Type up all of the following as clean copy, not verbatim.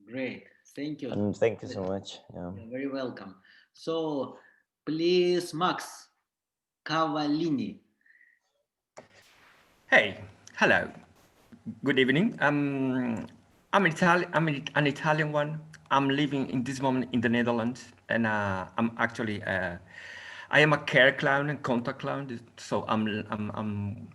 Great, thank you. Thank you so much. You're very welcome. So, please, Max Cavallini. Hey, hello, good evening. I'm Italian. An Italian one. I'm living in this moment in the Netherlands, and I'm actually I am a care clown and contact clown. So I'm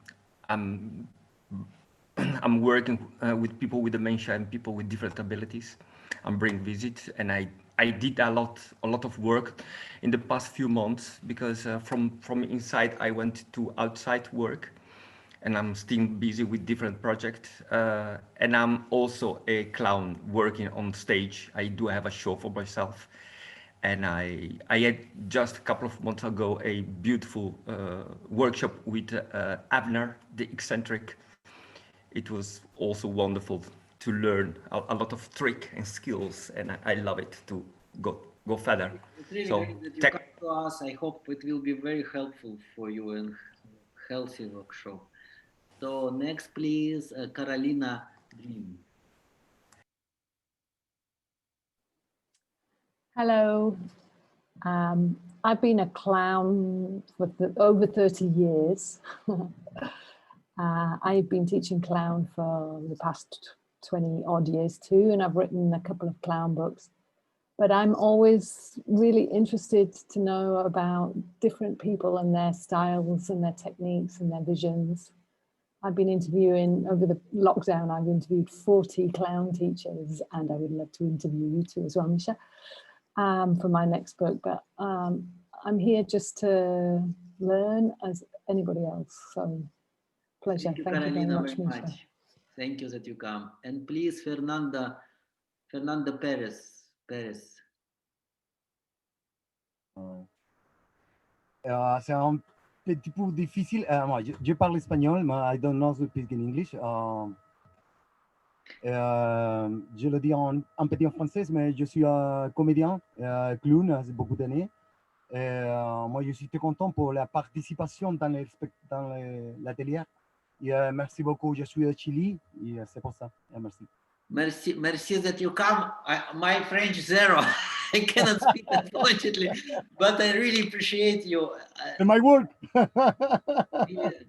I'm working with people with dementia and people with different abilities. I'm bringing visits, and I did a lot of work in the past few months because from inside I went to outside work, and I'm still busy with different projects. And I'm also a clown working on stage. I do have a show for myself. And I had just a couple of months ago a beautiful workshop with Abner, the eccentric. It was also wonderful to learn a lot of trick and skills, and I love it to go further. It's really So, great that you come to us. I hope it will be very helpful for you and healthy workshop. So next, please, Carolina Dream. Hello. I've been a clown for over 30 years. I've been teaching clown for the past 20 odd years too, and I've written a couple of clown books. But I'm always really interested to know about different people and their styles and their techniques and their visions. I've been interviewing, over the lockdown, I've interviewed 40 clown teachers, and I would love to interview you too as well, Misha, for my next book. But I'm here just to learn as anybody else. So pleasure. Thank you, Thank you very Carolina, much, very Misha. much. Thank you that you come. And please, Fernanda Perez. C'est un petit peu difficile. Moi, je parle espagnol, mais I don't know to speak in English. Je le dis un petit en français, mais je suis comédien, clown, c'est beaucoup d'années. Moi, je suis très content pour la participation dans l'atelier. Merci beaucoup. Je suis à Chili et c'est pour ça. Merci. Merci that you come. My French zero. I cannot speak unfortunately, but I really appreciate you. My work.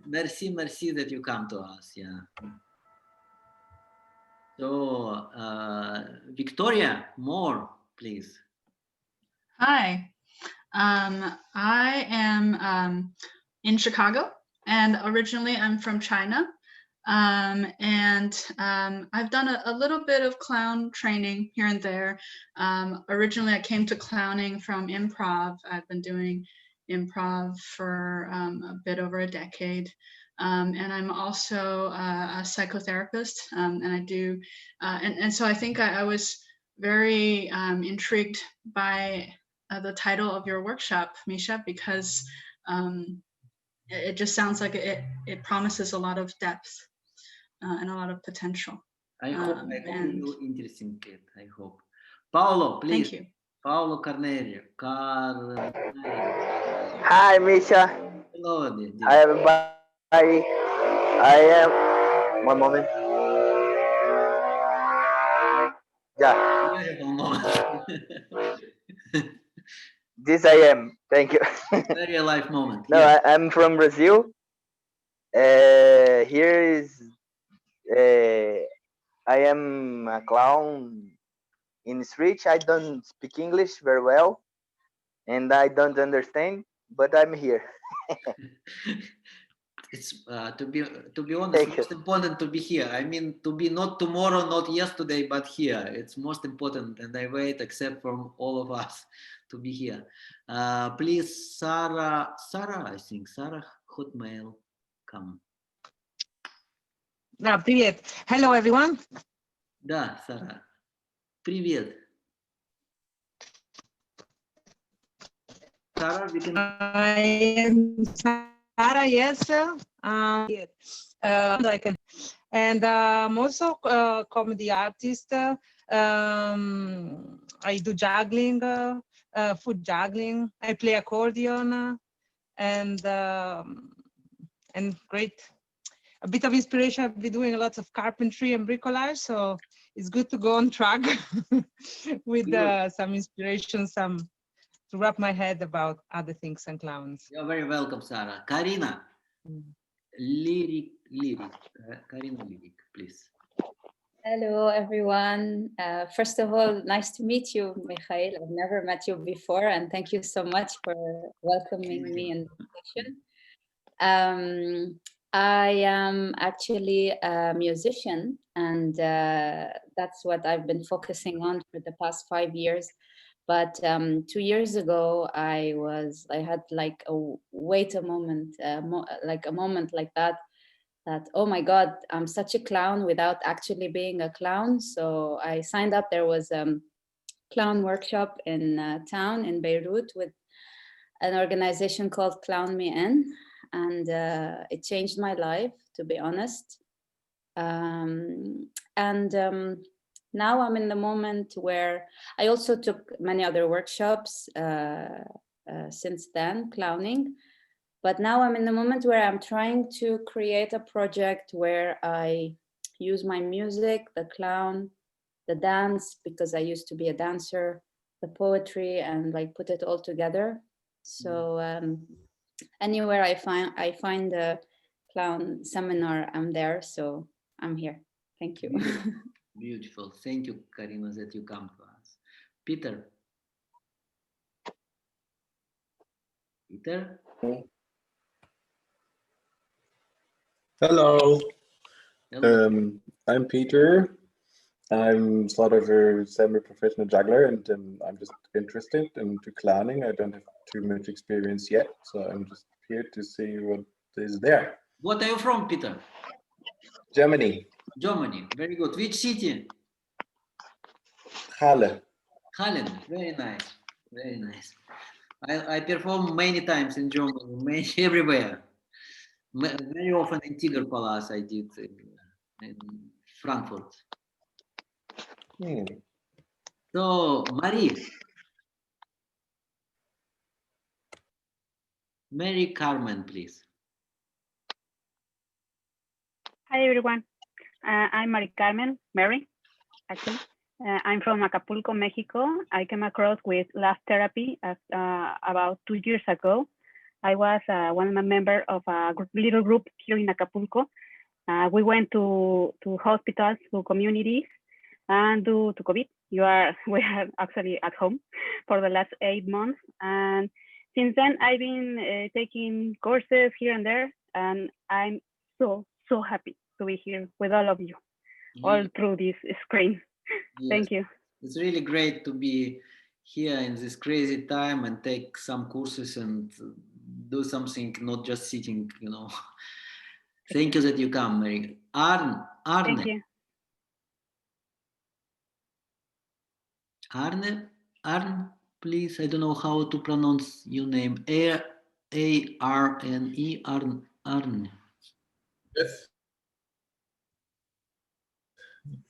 Merci that you come to us. Yeah. So, Victoria, more, please. Hi, I am in Chicago, and originally I'm from China. I've done a little bit of clown training here and there. Originally, I came to clowning from improv. I've been doing improv for a bit over a decade. And I'm also a psychotherapist, and I do, and so I think I was very intrigued by the title of your workshop, Misha, because it just sounds like it promises a lot of depth and a lot of potential. I hope you will interesting it. I hope. Paolo, please. Thank you. Paolo Carnerio. Hi, Misha. Hello, Hi, everybody. I am. One moment. Yeah. This I am. Thank you. Very alive moment. No, yeah. I'm from Brazil. Here is. I am a clown in the street. I don't speak English very well, and I don't understand, but I'm here. It's to be honest, most important to be here. I mean, to be not tomorrow, not yesterday, but here. It's most important, and I wait, except from all of us, to be here. Please, Sarah, I think Sarah Hotmail, come. Да, привет. Hello, everyone. Да, Sarah. Привет. Sarah, we can. I am Sarah, yes. I can. And I'm also a comedy artist. I do juggling, food juggling. I play accordion, and great. A bit of inspiration. I've been doing a lot of carpentry and bricolage, so it's good to go on track with some inspiration, to wrap my head about other things and clowns. You're very welcome, Sarah. Karina, lyric, Karina, lyric, please. Hello, everyone. First of all, nice to meet you, Mikhail. I've never met you before, and thank you so much for welcoming me in the session. I am actually a musician, and that's what I've been focusing on for the past 5 years. But 2 years ago, I had like a moment, like a moment like that, oh my God, I'm such a clown without actually being a clown. So I signed up. There was a clown workshop in town in Beirut with an organization called Clown Me In. And it changed my life, to be honest. Now I'm in the moment where I also took many other workshops since then, clowning. But now I'm in the moment where I'm trying to create a project where I use my music, the clown, the dance, because I used to be a dancer, the poetry, and like put it all together. So anywhere I find a clown seminar, I'm there. So I'm here. Thank you. Beautiful. Thank you, Karina, that you come to us. Peter. Peter. Hello. Hello. I'm Peter. I'm sort of a semi-professional juggler, and I'm just interested into clowning. I don't have too much experience yet, so I'm just here to see what is there. What are you from, Peter? Germany. Germany. Very good. Which city? Halle. Halle. Very nice. Very nice. I perform many times in Germany, everywhere. Very often in Tiger Palace I did in Frankfurt. So, Mary Carmen, please. Hi, everyone. I'm Mary Carmen, Mary, actually. I'm from Acapulco, Mexico. I came across with laugh therapy about 2 years ago. I was one member of a little group here in Acapulco. We went to hospitals, to communities, and due to COVID, we are actually at home for the last 8 months. And since then, I've been taking courses here and there, and I'm so happy to be here with all of you, all through this screen. Yes. Thank you. It's really great to be here in this crazy time and take some courses and do something, not just sitting, you know. Thank you that you come, Mary. Arne. Thank you. Arne, please. I don't know how to pronounce your name. A-R-N-E, Arne. Yes.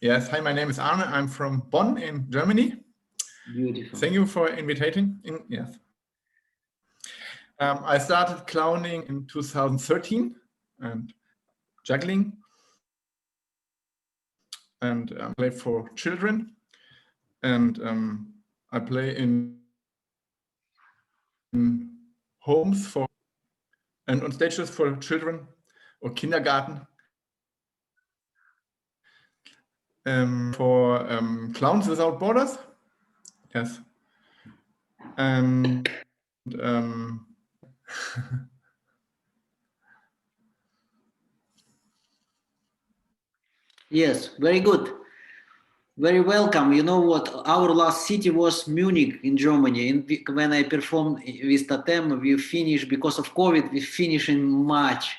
Yes. Hi, my name is Arne. I'm from Bonn in Germany. Beautiful. Thank you for inviting. Yes. I started clowning in 2013 and juggling, and play for children. And I play in homes and on stages for children or kindergarten. For Clowns Without Borders. Yes. And yes, very good. Very welcome. You know what? Our last city was Munich in Germany. And when I performed with TOTEM, we finished, because of COVID, we finished in March.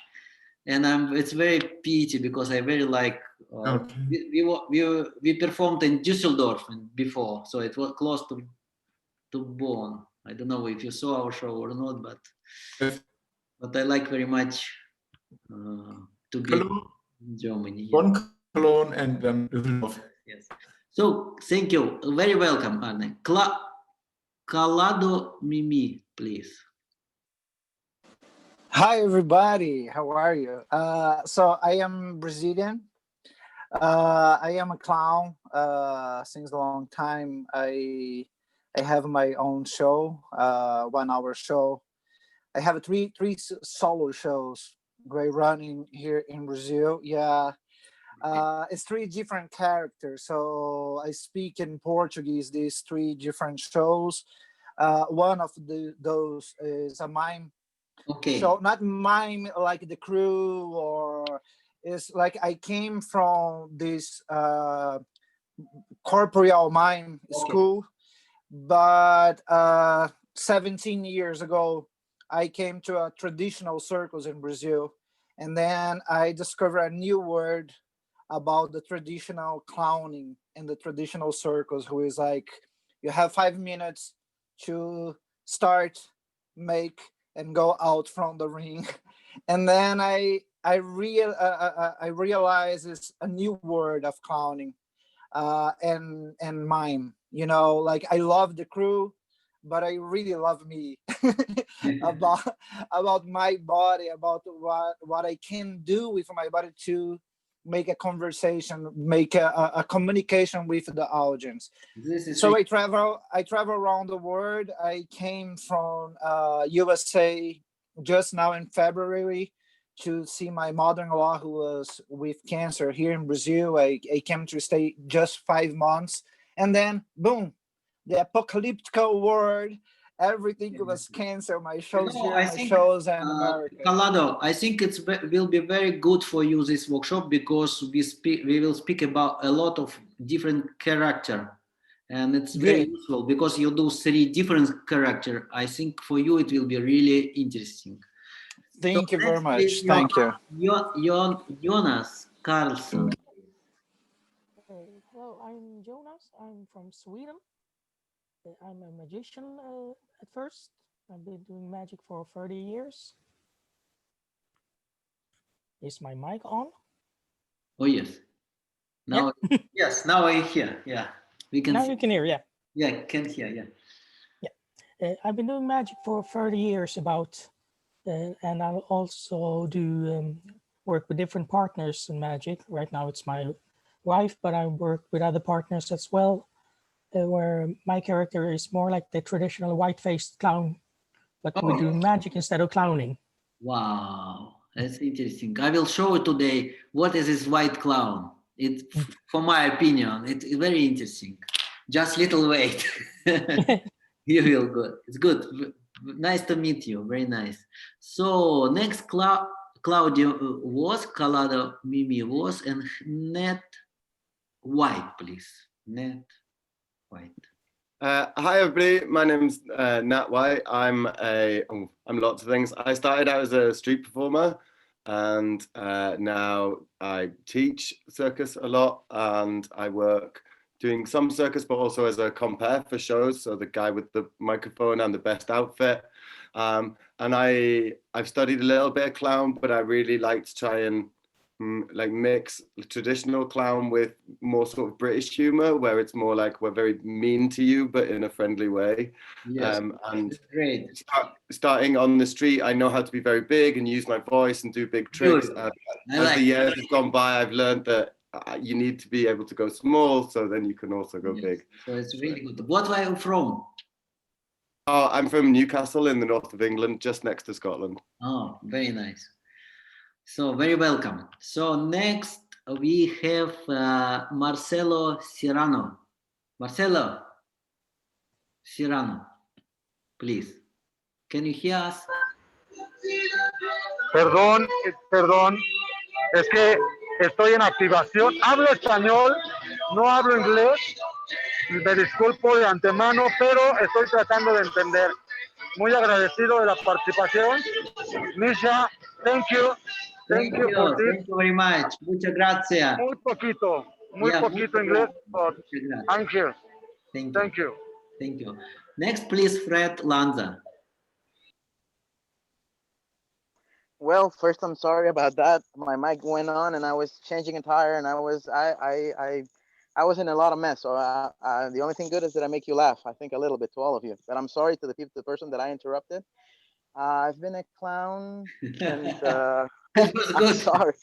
And it's very pity because I very like, we performed in Düsseldorf before, so it was close to Bonn. I don't know if you saw our show or not, but I like very much to be in Germany. Bonn, Cologne, and Düsseldorf. Yes. So thank you. Very welcome, Arne. Calado Mimi, please. Hi, everybody. How are you? So I am Brazilian. I am a clown since a long time. I have my own show, 1 hour show. I have three solo shows we're running here in Brazil. Yeah, it's 3 different characters. So I speak in Portuguese these 3 different shows. One of those is a mime show, not mime like the crew, or it's like I came from this corporeal mime school, but 17 years ago I came to a traditional circus in Brazil, and then I discovered a new word about the traditional clowning and the traditional circus, who is like, you have 5 minutes to start, make, and go out from the ring. And then I realized it's a new word of clowning, and mime. You know, like I love the crew, but I really love me. about my body, about what I can do with my body to make a conversation, make a communication with the audience. So I travel around the world. I came from USA just now in February to see my mother-in-law who was with cancer here in Brazil. I came to stay just 5 months, and then boom, the apocalyptic world, everything was canceled. My shows here, my shows in America. Calado, I think it will be very good for you, this workshop, because we will speak about a lot of different character, and it's very useful because you do 3 different character. I think for you it will be really interesting. Thank you very much. Thank you. Jonas Carlson. Hello, I'm Jonas. I'm from Sweden. I'm a magician at first. I've been doing magic for 30 years. Is my mic on? Oh, yes. Now, yes, now I hear. Yeah, we can. Now you can hear, yeah. Yeah, can hear, yeah. Yeah, I've been doing magic for 30 years and I'll also do work with different partners in magic. Right now it's my wife, but I work with other partners as well, where my character is more like the traditional white-faced clown, but we're doing magic instead of clowning. Wow, that's interesting. I will show you today what is this white clown. It, for my opinion, it's very interesting. Just little wait. You will good. It's good. Nice to meet you. Very nice. So next, Claudio was, Calado Mimi was, and Net White, please. Net White. Hi everybody, my name's Nat White. I'm lots of things. I started out as a street performer, and now I teach circus a lot, and I work doing some circus, but also as a compere for shows. So the guy with the microphone and the best outfit. And I've studied a little bit of clown, but I really like to try and like mix traditional clown with more sort of British humor, where it's more like we're very mean to you, but in a friendly way. Yes, and great. Starting on the street, I know how to be very big and use my voice and do big tricks. As the years have gone by, I've learned that you need to be able to go small, so then you can also go big. So it's really good. What are you from? Oh, I'm from Newcastle in the north of England, just next to Scotland. Oh, very nice. So very welcome. So next we have Marcelo Serrano. Marcelo Serrano, please. Can you hear us? Perdón, es que estoy en activación. Hablo español, no hablo inglés. Me disculpo de antemano, pero estoy tratando de entender. Muy agradecido de la participación. Misha, thank you. Thank you for this. Thank you very much. Muchas gracias. Muy poquito inglés, but I'm here. Thank you. Thank you. Next, please, Fred Lanza. Well, first, I'm sorry about that. My mic went on, and I was changing a tire, and I was in a lot of mess. So the only thing good is that I make you laugh. I think a little bit to all of you. But I'm sorry to the person that I interrupted. I've been a clown since It was good. Sorry.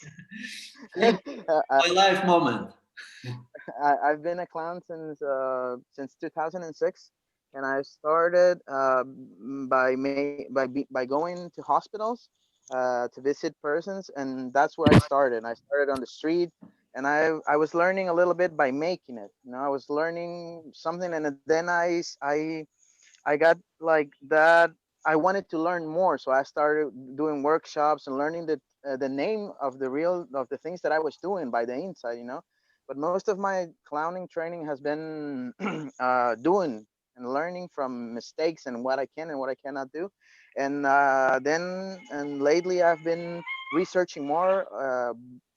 My life moment. I've been a clown since 2006, and I started by going to hospitals to visit persons, and that's where I started. I started on the street, and I was learning a little bit by making it. You know, I was learning something, and then I got like that. I wanted to learn more, so I started doing workshops and learning the name of the things that I was doing by the inside, you know. But most of my clowning training has been doing and learning from mistakes and what I can and what I cannot do. And lately I've been researching more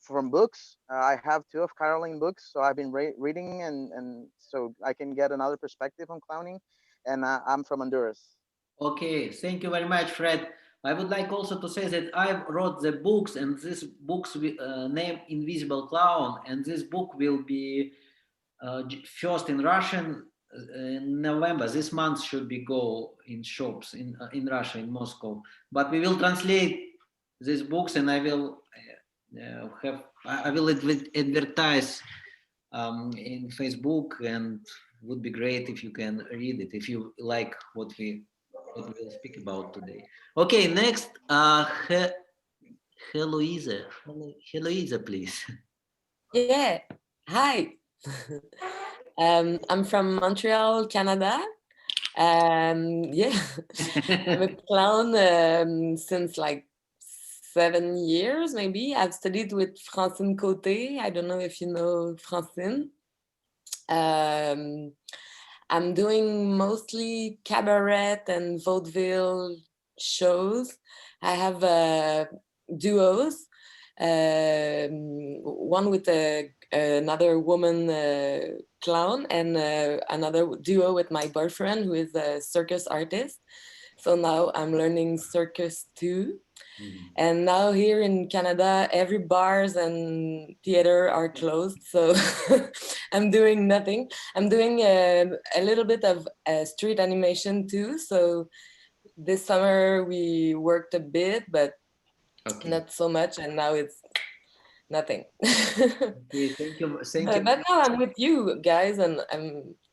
from books. I have two of Caroline books, so I've been reading and so I can get another perspective on clowning. And I'm from Honduras. Okay, thank you very much, Fred. I would like also to say that I wrote the books, and this book's name Invisible Clown, and this book will be first in Russian in November. This month should be go in shops in Russia, in Moscow. But we will translate these books, and I will advertise in Facebook, and would be great if you can read it if you like what we will speak about today. Okay, next, Heloisa. Heloisa, please. Yeah, hi. I'm from Montreal, Canada. Yeah, I'm a clown since like 7 years, maybe. I've studied with Francine Côté. I don't know if you know Francine. I'm doing mostly cabaret and vaudeville shows. I have duos, one with another woman clown, and another duo with my boyfriend, who is a circus artist. So now I'm learning circus too. And now here in Canada, every bars and theater are closed. So I'm doing nothing. I'm doing a little bit of street animation too. So this summer we worked a bit, but not so much. And now it's nothing. Okay, thank you. Thank you. But now I'm with you guys, and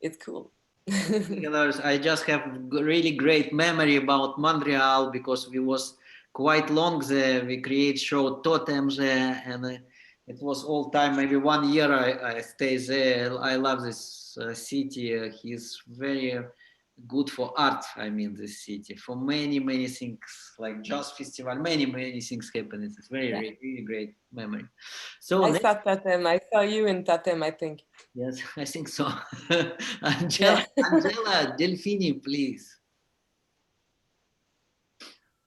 it's cool. I just have really great memory about Montreal because we was quite long there. We create show TOTEM there, and it was all time. Maybe 1 year I stay there. I love this city. He's very good for art. I mean, this city for many things like jazz festival. Many things happen. It's very really great memory. So I saw TOTEM. I saw you in TOTEM, I think. Yes, I think so. Angela Delfini, please.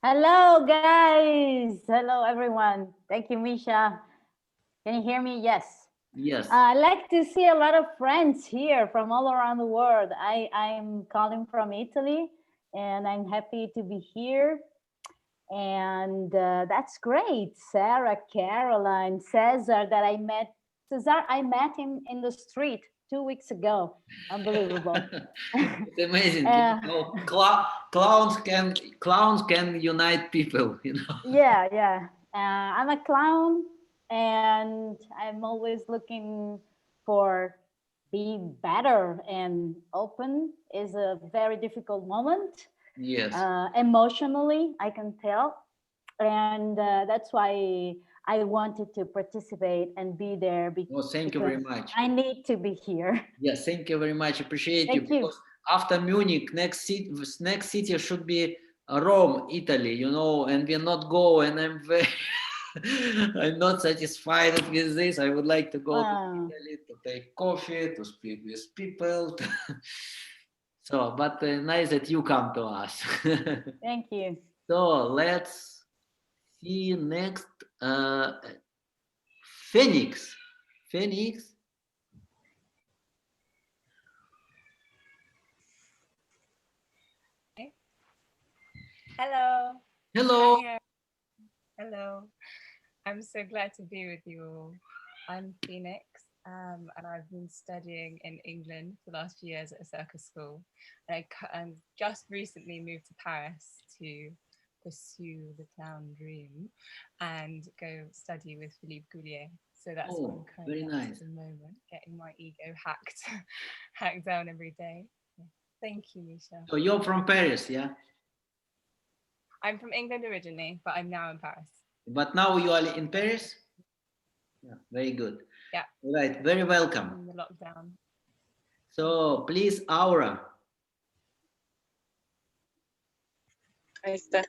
Hello, guys. Hello, everyone. Thank you, Misha. Can you hear me? Yes. Yes. I like to see a lot of friends here from all around the world. I'm calling from Italy, and I'm happy to be here. And that's great. Sarah, Caroline, Cesar, that I met. Cesar, I met him in the street 2 weeks ago. Unbelievable. It's amazing. Clowns can unite people, you know. Yeah. I'm a clown, and I'm always looking for being better, and open is a very difficult moment. Yes. Emotionally, I can tell. And that's why I wanted to participate and be there. Well, thank you very much. I need to be here. Yes, thank you very much. Appreciate you. Because after Munich, next city should be Rome, Italy, you know, and we're not go, and I'm very I'm not satisfied with this. I would like to go to Italy to take coffee, to speak with people. So, but nice that you come to us. Thank you. So let's see next. Phoenix. Phoenix. Hello. Hello. Hello. I'm so glad to be with you all. I'm Phoenix, and I've been studying in England for the last few years at a circus school. And I just recently moved to Paris to pursue the clown dream and go study with Philippe Goulier. So that's what I'm very currently nice. at the moment, getting my ego hacked down every day. Yeah. Thank you, Misha. So you're from Paris, yeah? I'm from England originally, but I'm now in Paris. But now you are in Paris? Yeah, very good. Yeah. All right, very welcome. In the lockdown. So please, Aura. Ahí está.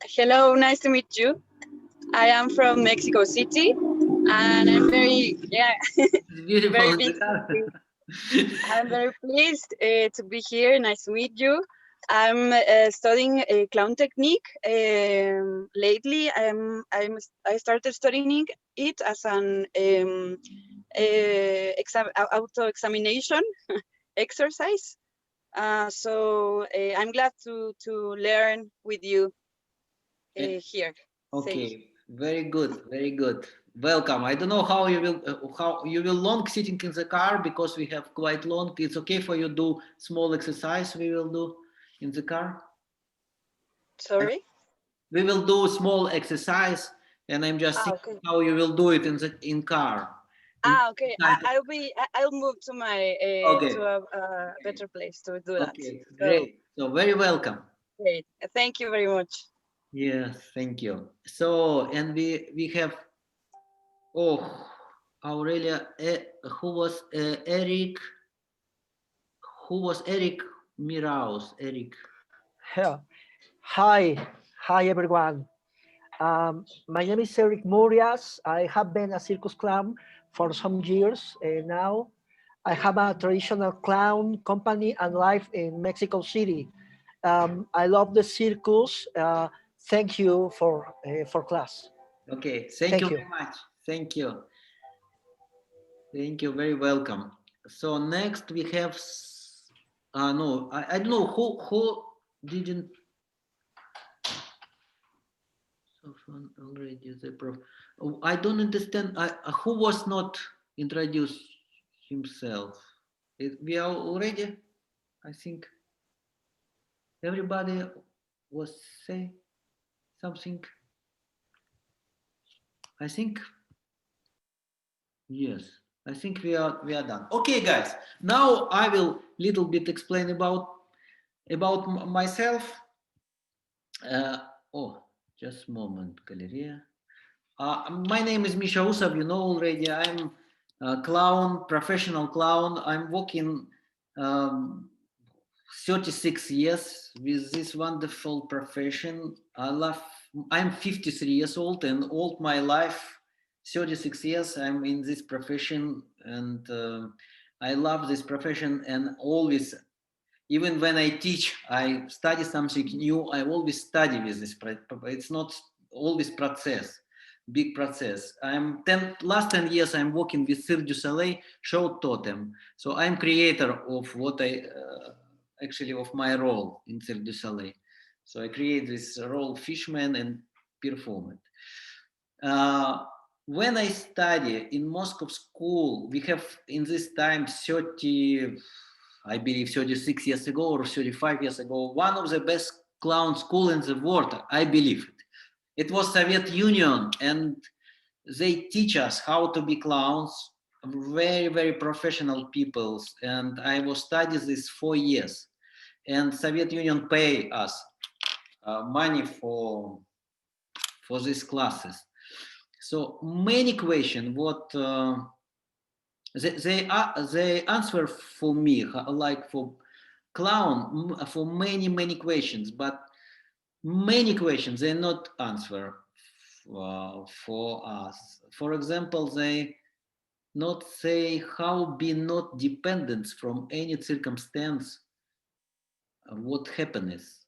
Hello, nice to meet you. I am from Mexico City, and I'm very, It's beautiful. very big. I'm very pleased to be here. Nice to meet you. I'm studying clown technique. Lately, I started studying it as an auto-examination exercise. So I'm glad to learn with you here. Okay, very good, very good. Welcome. I don't know how you will long sitting in the car because we have quite long. It's okay for you do small exercise we will do in the car. Sorry? We will do small exercise and I'm just thinking how you will do it in car. Okay. I'll move to my to a better place to do that. Okay, great. So very welcome. Great. Thank you very much. Yes, thank you. So, and we have, Aurelia, who was Eric Miraus? Eric. Yeah. Hi everyone. My name is Eric Murias. I have been a circus clown for some years, and now I have a traditional clown company and life in Mexico City. I love the circus. Thank you for class. Okay, thank you very much. Thank you. Thank you, very welcome. So next we have, no, I don't know who didn't. Already the prof. I don't understand. Who was not introduced himself? We are already. I think everybody was saying something. I think yes. I think we are done. Okay, guys. Now I will little bit explain about myself. Just a moment, Galeria. My name is Misha Usov, you know already. I'm a clown, professional clown. I'm working 36 years with this wonderful profession. I'm 53 years old and all my life, 36 years, I'm in this profession and I love this profession and always, even when I teach, I study something new, I always study with this. It's not always big process. Last 10 years I'm working with Cirque du Soleil show TOTEM. So I'm creator of what of my role in Cirque du Soleil. So I create this role fishman and perform it. When I study in Moscow school, we have in this time 36 years ago or 35 years ago, one of the best clown school in the world, I believe it. It was Soviet Union and they teach us how to be clowns, very, very professional people. And I was studying this 4 years and Soviet Union pay us money for these classes. So many questions, what they answer for me, like for clown, for many questions, but many questions they not answer for us. For example, they not say how be not dependent from any circumstance what happiness.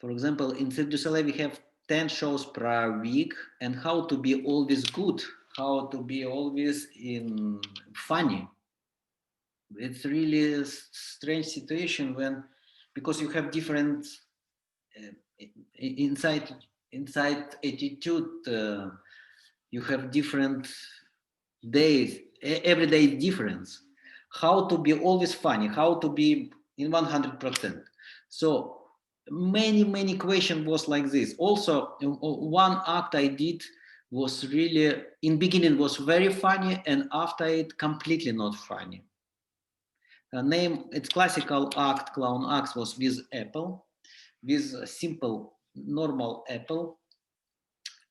For example, in Cirque du Soleil we have 10 shows per week and how to be always good, how to be always funny. It's really a strange situation because you have different inside attitude, you have different days, every day difference. How to be always funny, how to be in 100%. So many question was like this. Also, one act I did was really, in beginning was very funny, and after it completely not funny. Name, it's classical act, clown act, was with apple, with a simple normal apple,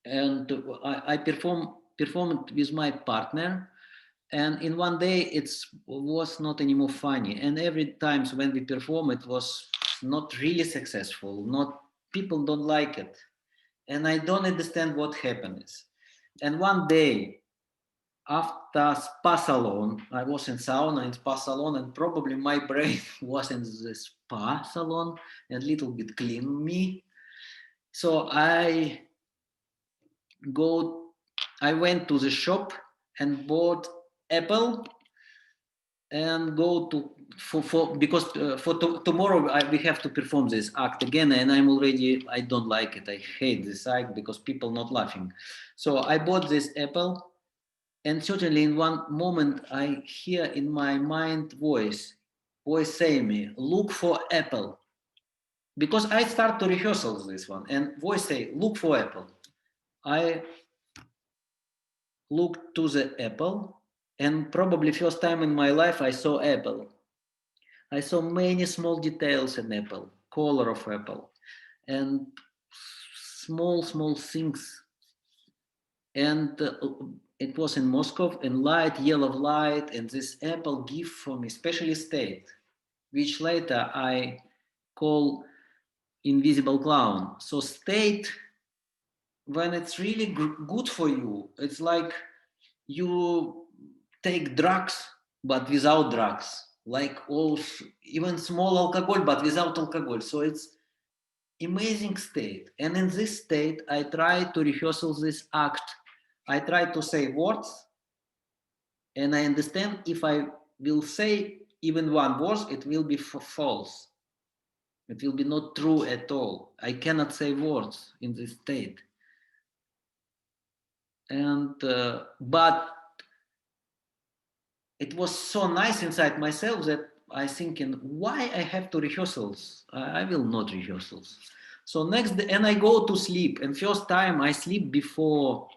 and I performed with my partner, and in one day it was not anymore funny, and every time when we perform it was not really successful, not, people don't like it, and I don't understand what happens. And one day after spa salon, I was in sauna in spa salon, and probably my brain was in the spa salon and little bit clean me. So I went to the shop and bought apple and go to because tomorrow we have to perform this act again, and I don't like it. I hate this act because people not laughing. So I bought this apple, and certainly in one moment I hear in my mind voice saying me, look for apple, because I start to rehearsal this one, and voice say, look for apple. I looked to the apple, and probably first time in my life I saw apple. I saw many small details in apple, color of apple, and small things. And it was in Moscow, and light, yellow light, and this apple gift for me, especially state, which later I call invisible clown. So state, when it's really good for you, it's like you take drugs, but without drugs, like all, even small alcohol, but without alcohol. So it's amazing state. And in this state, I try to rehearsal this act. I try to say words, and I understand if I will say even one word, it will be false. It will be not true at all. I cannot say words in this state. And but it was so nice inside myself that I thinking, why I have to rehearsals? I will not rehearsals. So next day, and I go to sleep. And first time I sleep before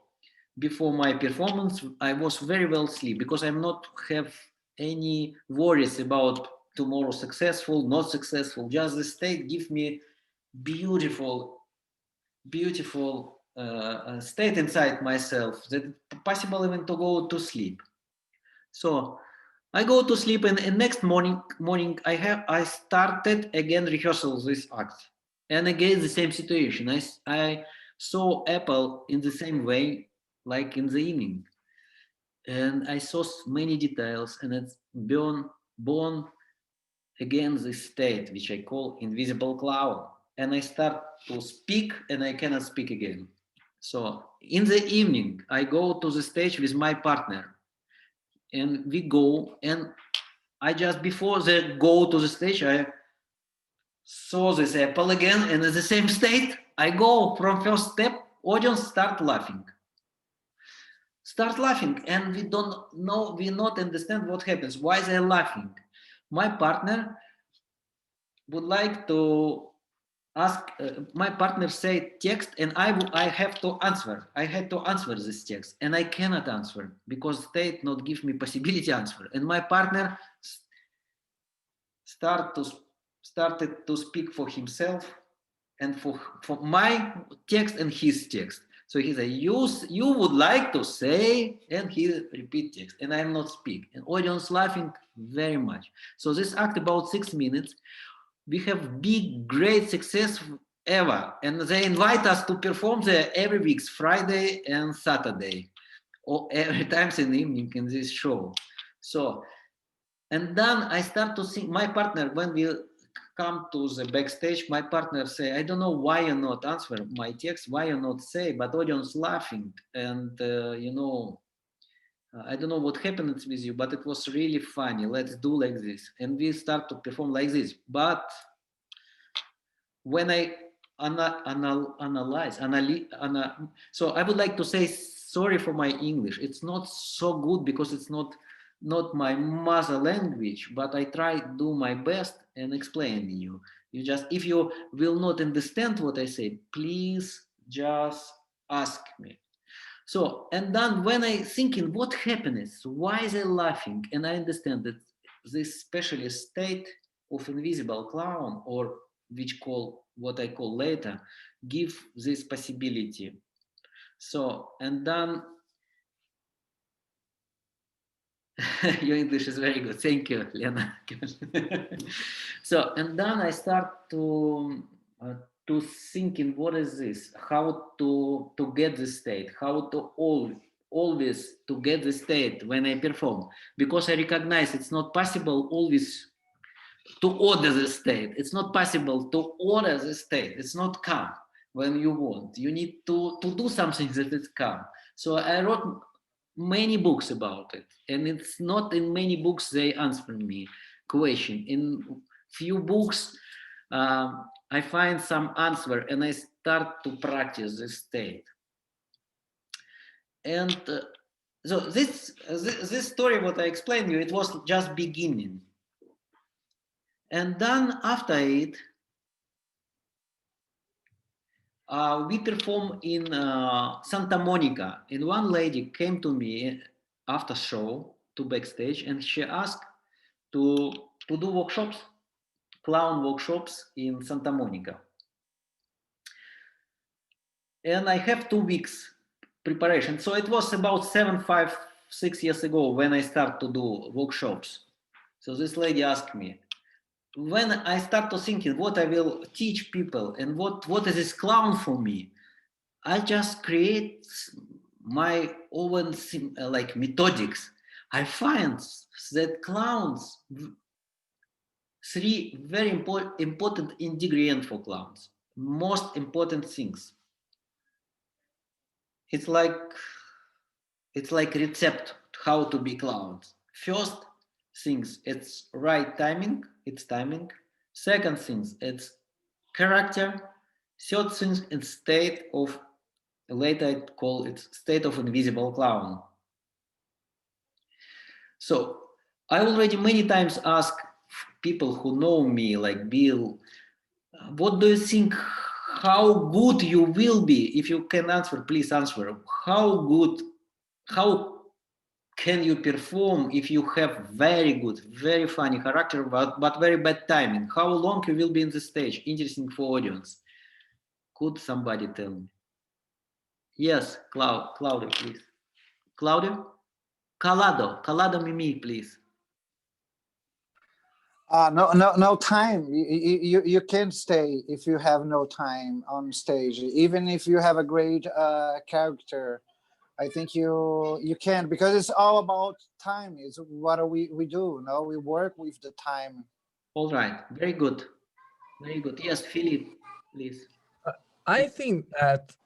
my performance, I was very well sleep, because I'm not have any worries about tomorrow successful, not successful. Just the state give me beautiful state inside myself that it's possible even to go to sleep. So I go to sleep, and next morning I started again rehearsal this act, and again the same situation. I saw apple in the same way like in the evening, and I saw many details, and it's born again this state which I call invisible cloud, and I start to speak and I cannot speak again. So in the evening I go to the stage with my partner, and we go, and I just before they go to the stage, I saw this apple again, and in the same state, I go from first step, audience start laughing, and we don't know, we not understand what happens, why they're laughing. My partner would like to ask, my partner say text, and I have to answer. I had to answer this text, and I cannot answer because state not give me possibility answer. And my partner started to speak for himself and for my text and his text. So he said, you would like to say, and he repeat text, and I'm not speak. And audience laughing very much. So this act about 6 minutes. We have big, great success ever. And they invite us to perform there every week, Friday and Saturday, or every time in the evening in this show. So, and then I start to sing. My partner, when we come to the backstage, my partner say, I don't know why you not answer my text, why you not say, but audience laughing. And, I don't know what happened with you, but it was really funny. Let's do like this. And we start to perform like this. But when I analyze, so I would like to say sorry for my English. It's not so good because it's not my mother language, but I try to do my best and explain you. You just, if you will not understand what I say, please just ask me. So, and then when I thinking what happiness, why they laughing, and I understand that this especially state of invisible clown, or which call what I call later, give this possibility. So, and then your English is very good. Thank you, Lena. So, and then I start to thinking, what is this? How to get the state? How to always to get the state when I perform? Because I recognize it's not possible always to order the state. It's not possible to order the state. It's not calm when you want. You need to do something that is calm. So I wrote many books about it, and it's not in many books they answer me question. In few books I find some answer, and I start to practice this state. And so this story what I explained you, it was just beginning. And then after it, we performed in Santa Monica, and one lady came to me after show to backstage, and she asked to do workshops, clown workshops in Santa Monica. And I have 2 weeks preparation. So it was about 6 years ago when I started to do workshops. So this lady asked me, when I start to thinking what I will teach people and what is this clown for me, I just create my own like methodics. I find that clowns, 3 very important ingredients for clowns, most important things. It's like recept how to be clowns. First things, it's right timing, it's timing. Second things, it's character. Third things, it's state of, later I call it state of invisible clown. So I already many times ask people who know me, like Bill, what do you think, how good you will be? If you can answer, please answer. How can you perform if you have very good, very funny character, but very bad timing? How long you will be in the stage? Interesting for audience. Could somebody tell me? Yes, Claudio, please. Claudio? Calado Mimi, please. No time. You can't stay if you have no time on stage. Even if you have a great character, I think you can, because it's all about time. It's what we do. No, we work with the time. All right, very good, very good. Yes, Philip, please. I think that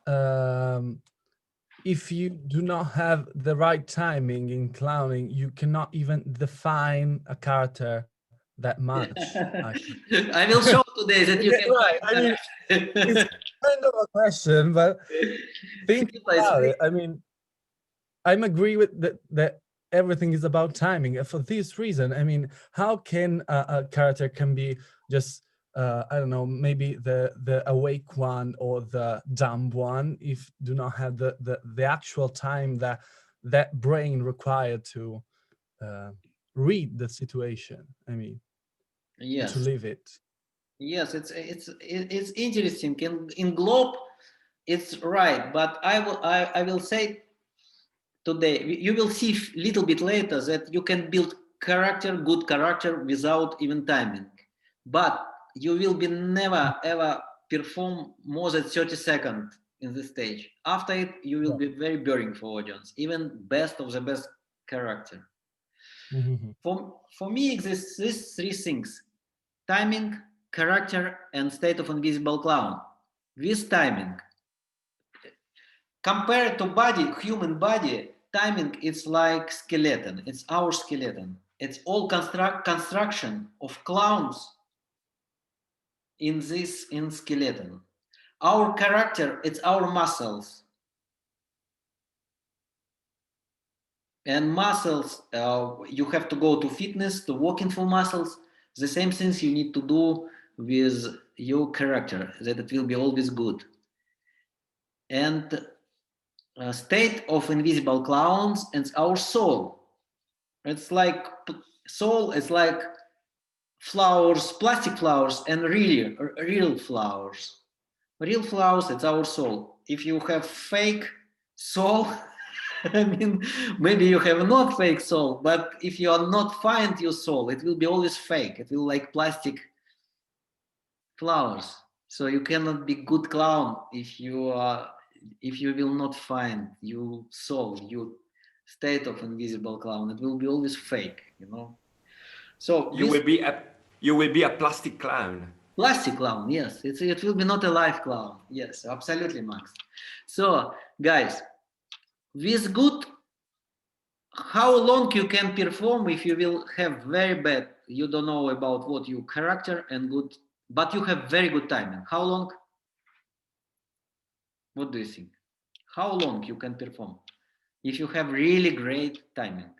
if you do not have the right timing in clowning, you cannot even define a character that much. I will show today that you can. Right. I mean, it's kind of a question, but think about it. I mean, I'm agree with that everything is about timing. And for this reason, I mean, how can a character can be just I don't know, maybe the awake one or the dumb one if do not have the actual time that brain required to read the situation. I mean, yes, to live it. Yes, it's interesting. In Globe, it's right, but I will say today, you will see a little bit later that you can build good character without even timing, but you will be never ever perform more than 30 seconds in the stage. After it, you will be very boring for audience, even best of the best character. Mm-hmm. For me, exists these 3 things: timing, character, and state of invisible clown. With timing, compared to body, human body, timing is like skeleton. It's our skeleton. It's all construction of clowns in skeleton. Our character, it's our muscles. And muscles, you have to go to fitness, to working for muscles. The same things you need to do with your character, that it will be always good. And state of invisible clowns and our soul. It's like soul is like flowers, plastic flowers, and real flowers. Real flowers, it's our soul. If you have fake soul, I mean, maybe you have not fake soul, but if you are not find your soul, it will be always fake. It will like plastic flowers. So you cannot be good clown if you will not find your soul, your state of invisible clown. It will be always fake, you know. So you will be a plastic clown. Plastic clown, yes. It will be not a live clown. Yes, absolutely, Max. So, guys, with good, how long you can perform if you will have very bad, you don't know about what your character and good, but you have very good timing. How long? What do you think? How long you can perform if you have really great timing?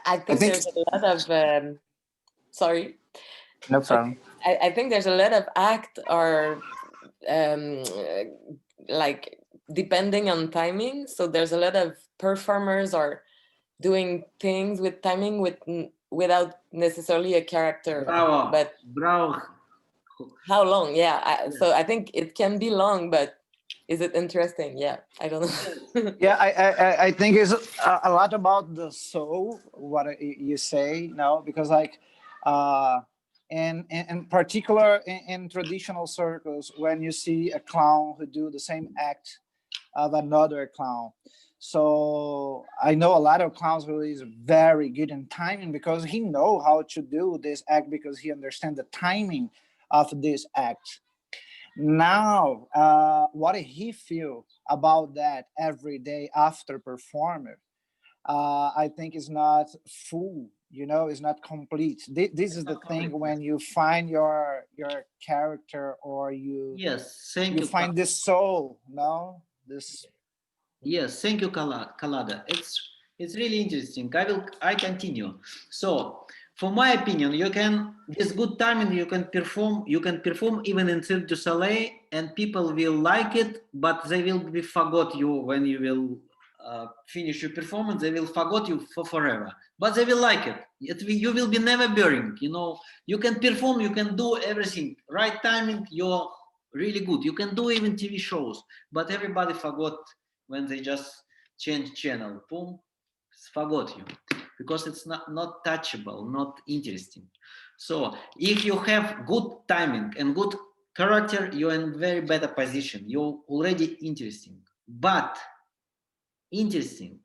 I think there's a lot of sorry. No problem. I think there's a lot of act or like depending on timing. So there's a lot of performers or doing things with timing without necessarily a character. Bravo. But Bravo. How long? Yeah. So I think it can be long, but is it interesting? Yeah, I don't know. Yeah, I think it's a lot about the soul, what you say now, because like in particular in traditional circles, when you see a clown who do the same act of another clown. So I know a lot of clowns who is very good in timing because he know how to do this act because he understands the timing of this act. Now, what he feel about that every day after performing, I think is not full, you know, is not complete. This is the thing when you find your character or you you find this soul, no? This. Yes, thank you, Kalada. It's really interesting. I continue. So, for my opinion, you can with good timing you can perform even in Cirque du Soleil, and people will like it, but they will be forgot you when you will finish your performance. They will forget you for forever, but they will like it. You will be never boring. You know, you can perform, you can do everything. Right timing, you're really good. You can do even TV shows, but everybody forgot when they just change channel. Boom, forgot you because it's not touchable, not interesting. So if you have good timing and good character, you're in very better position. You're already interesting. But interesting,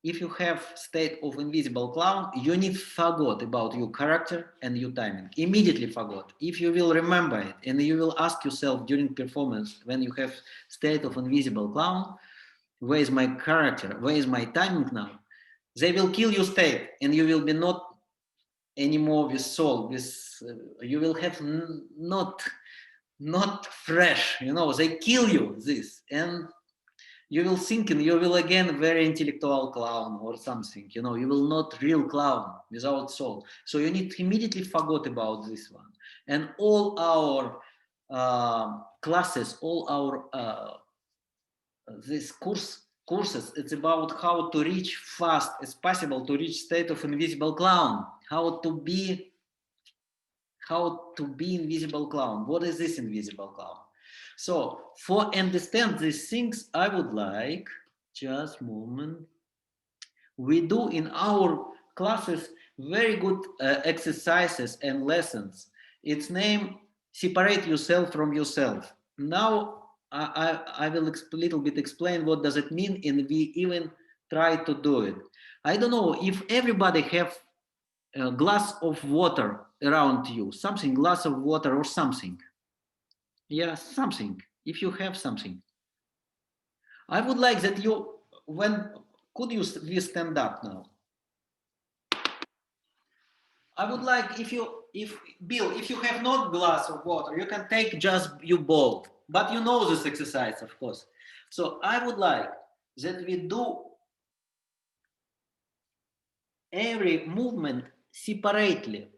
if you have state of invisible clown, you need forgot about your character and your timing. Immediately forgot. If you will remember it and you will ask yourself during performance when you have state of invisible clown, where is my character? Where is my timing now? They will kill your state and you will be not anymore with soul. You will have not fresh, you know, they kill you this. And you will think and you will again very intellectual clown or something, you know, you will not real clown without soul. So you need to immediately forget about this one. And all our classes, all our this courses, it's about how to reach fast as possible to reach state of invisible clown, how to be invisible clown. What is this invisible clown? So for understand these things, I would like just a moment. We do in our classes very good exercises and lessons. It's named separate yourself from yourself. Now I will a little bit explain what does it mean, and we even try to do it. I don't know if everybody have a glass of water around you, something, glass of water or something. Yeah, something. If you have something, I would like that you, could you stand up now? I would like if Bill, if you have not glass of water, you can take just your bowl. But you know this exercise, of course. So I would like that we do every movement separately.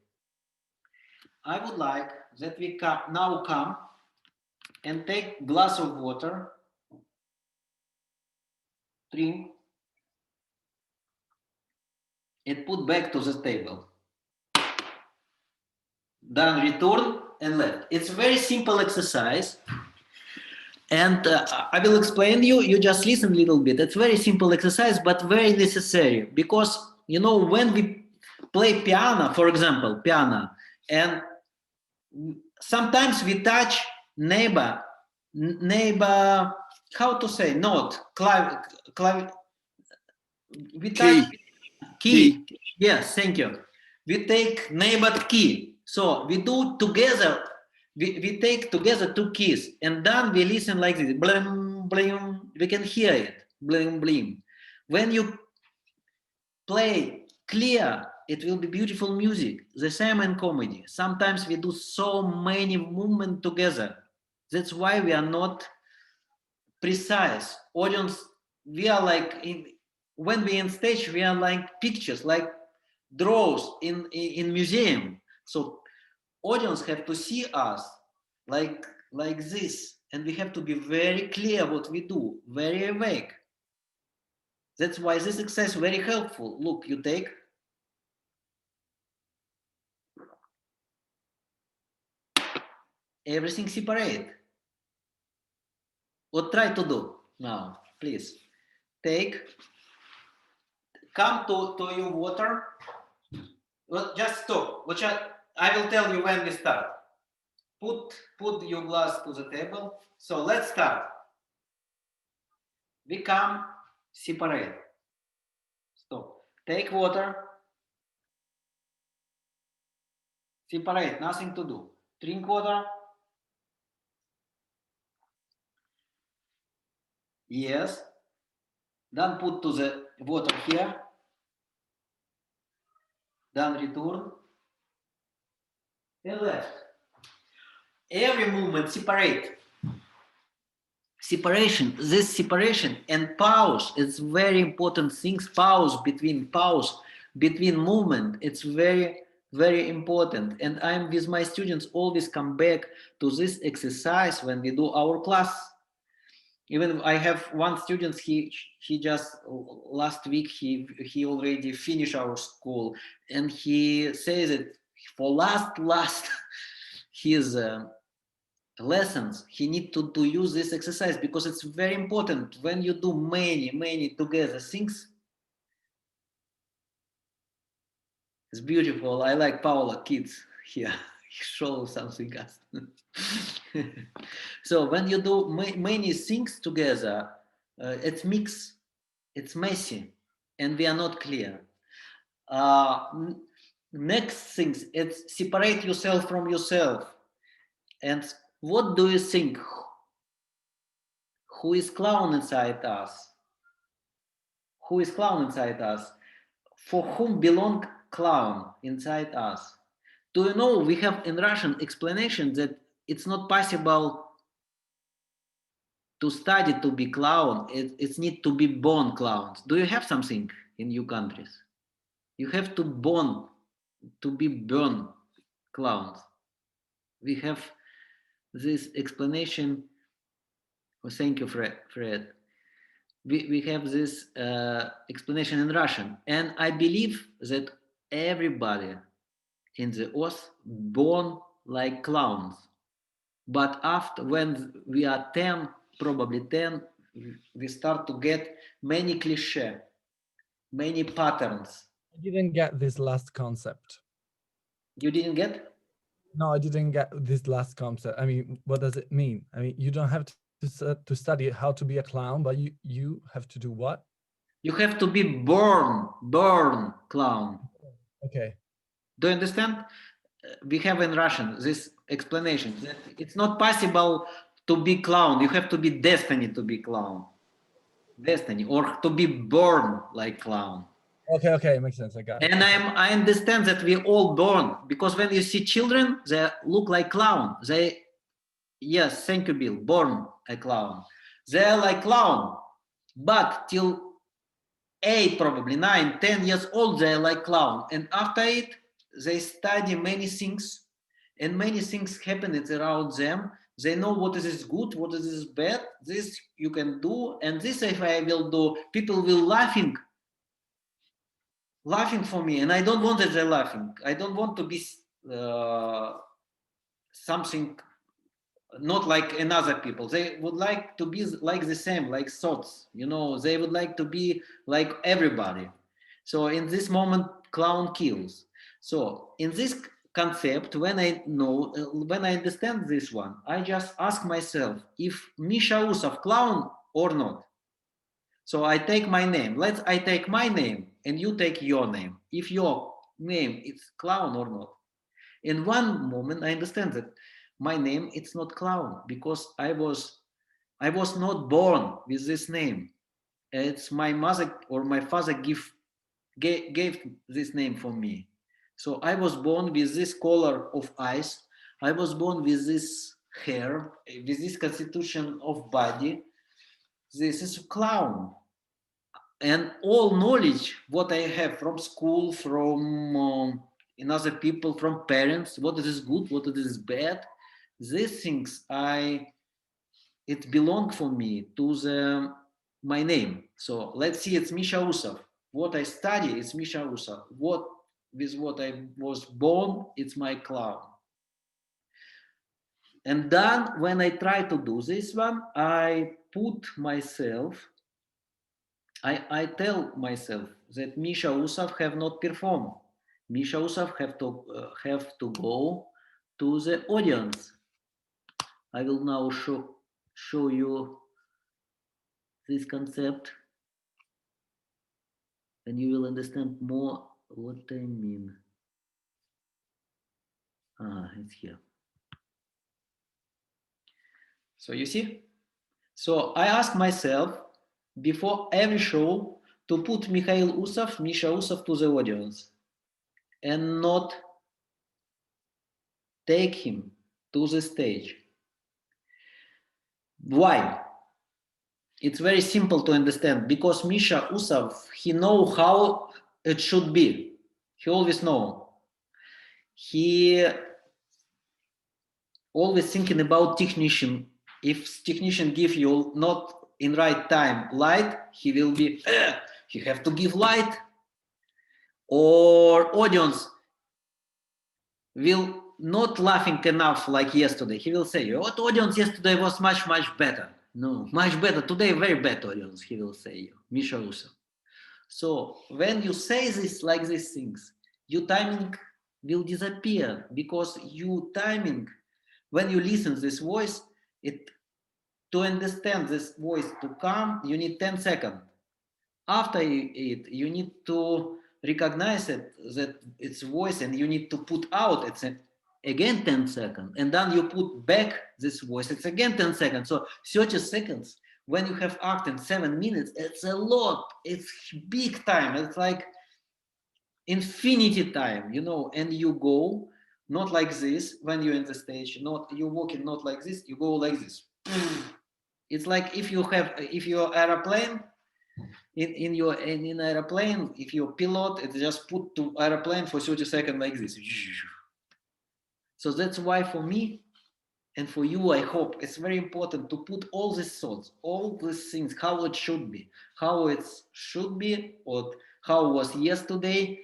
I would like that we now come and take glass of water, drink, and put back to the table. Then return and left. It's a very simple exercise. And I will explain you. You just listen a little bit. It's very simple exercise, but very necessary. Because, you know, when we play piano, for example, piano, and sometimes we touch neighbor, how to say, note, we touch key. Yes, thank you. We take neighbor key. So we do together, we take together two keys, and then we listen like this. Blim, blim. We can hear it. Blim, blim. When you play clear, it will be beautiful music. The same in comedy. Sometimes we do so many movements together. That's why we are not precise. Audience, we are like, when we on stage, we are like pictures, like draws in museum. So audience have to see us like this, and we have to be very clear what we do, very awake. That's why this exercise is very helpful. Look, you take everything separate. What try to do now, please. Come to your water. Well, just stop. I will tell you when we start. Put your glass to the table. So let's start. We come separate. Stop. Take water. Separate. Nothing to do. Drink water. Yes. Then put to the water here. Then return. And left. Every movement separate. Separation. This separation and pause. It's very important things. Pause between movement. It's very, very important. And I'm with my students always come back to this exercise when we do our class. Even I have one student, he just last week, he already finished our school, and he says that for last his lessons, he need to use this exercise because it's very important when you do many together things. It's beautiful. I like Paula kids here. Show something else. So when you do many things together, it's mixed, it's messy, and we are not clear. Next things, it's separate yourself from yourself. And what do you think? Who is clown inside us? Who is clown inside us? For whom belong clown inside us? Do you know we have in Russian explanation that it's not possible to study to be clown. It's need to be born clowns. Do you have something in your countries? You have to be born clowns. We have this explanation. Oh, thank you, Fred. We have this explanation in Russian, and I believe that everybody in the earth born like clowns. But after, when we are 10, probably 10, we start to get many cliches, many patterns. I didn't get this last concept. You didn't get? No, I didn't get this last concept. I mean, what does it mean? I mean, you don't have to study how to be a clown, but you have to do what? You have to be born clown. Okay. Do you understand? We have in Russian this explanation that it's not possible to be clown. You have to be destined to be clown. Destiny, or to be born like clown. Okay, makes sense. I got it. And I understand that we all born, because when you see children, they look like clown. Yes, thank you, Bill. Born a clown. They are like clown, but till 8, probably 9, 10 years old, they are like clown. And after it, they study many things, and many things happen around them. They know what is good, what is bad. This you can do, and this if I will do, people will laughing for me, and I don't want that they're laughing. I don't want to be something not like another people. They would like to be like the same, like thoughts, you know, they would like to be like everybody. So in this moment, clown kills. So in this concept, when I understand this one, I just ask myself if Misha Usov clown or not. So I take my name. I take my name and you take your name. If your name is clown or not. In one moment, I understand that my name it's not clown because I was not born with this name. It's my mother or my father gave this name for me. So I was born with this color of eyes. I was born with this hair, with this constitution of body. This is a clown. And all knowledge what I have from school, from in other people, from parents, what is good, what is bad, these things it belong for me to my name. So let's see, it's Misha Usov. What I study is Misha Usov. What I was born, it's my clown. And then when I try to do this one, I put myself, I tell myself that Misha Usov have not performed. Misha Usov have to go to the audience. I will now show you this concept, and you will understand more what I mean. It's here. So you see? So I ask myself before every show to put Misha Usov to the audience and not take him to the stage. Why? It's very simple to understand because Misha Usov, he know how it should be. He always know. He always thinking about technician. If technician give you not in right time light, he will be, he have to give light. Or audience will not laughing enough like yesterday. He will say, what audience yesterday was much, much better. No, much better. Today, very bad audience, he will say, Misha Usov. So when you say this, like these things, your timing will disappear because you timing, when you listen this voice, to understand this voice to come, you need 10 seconds. After it, you need to recognize it, that it's voice, and you need to put out, it's again 10 seconds. And then you put back this voice, it's again 10 seconds. So 30 seconds, when you have act in 7 minutes, it's a lot, it's big time. It's like infinity time, you know, and you go not like this when you're in the stage, not you're walking not like this, you go like this. It's like if you're airplane, in airplane, if you're pilot, it's just put to airplane for 30 seconds like this. So that's why for me and for you, I hope it's very important to put all these thoughts, all these things, how it should be, or how it was yesterday,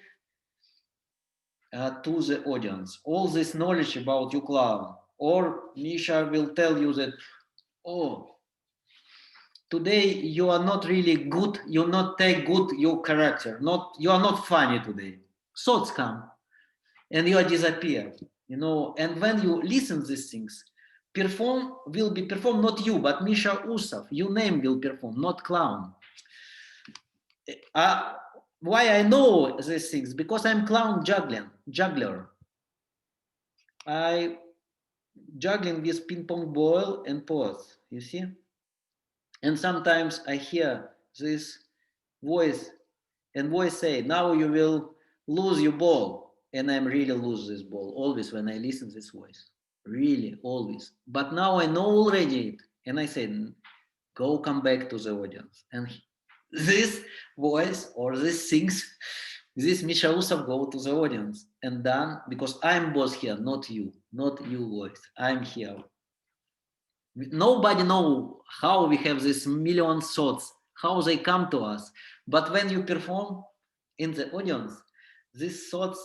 to the audience. All this knowledge about you clown, or Misha will tell you that, oh, today you are not really good, you not take good your character, you are not funny today. Thoughts come and you disappear, you know. And when you listen these things, will be performed not you, but Misha Usov, your name will perform, not clown. Why I know these things? Because I'm clown juggler. I juggling with ping pong ball and pause, you see? And sometimes I hear this voice, and voice say, now you will lose your ball. And I'm really lose this ball, always when I listen to this voice. Really, always. But now I know already it. And I say, come back to the audience. And this voice or these things, this Misha Usov go to the audience and done, because I'm boss here, not you voice. I'm here. Nobody know how we have this million thoughts, how they come to us. But when you perform in the audience, these thoughts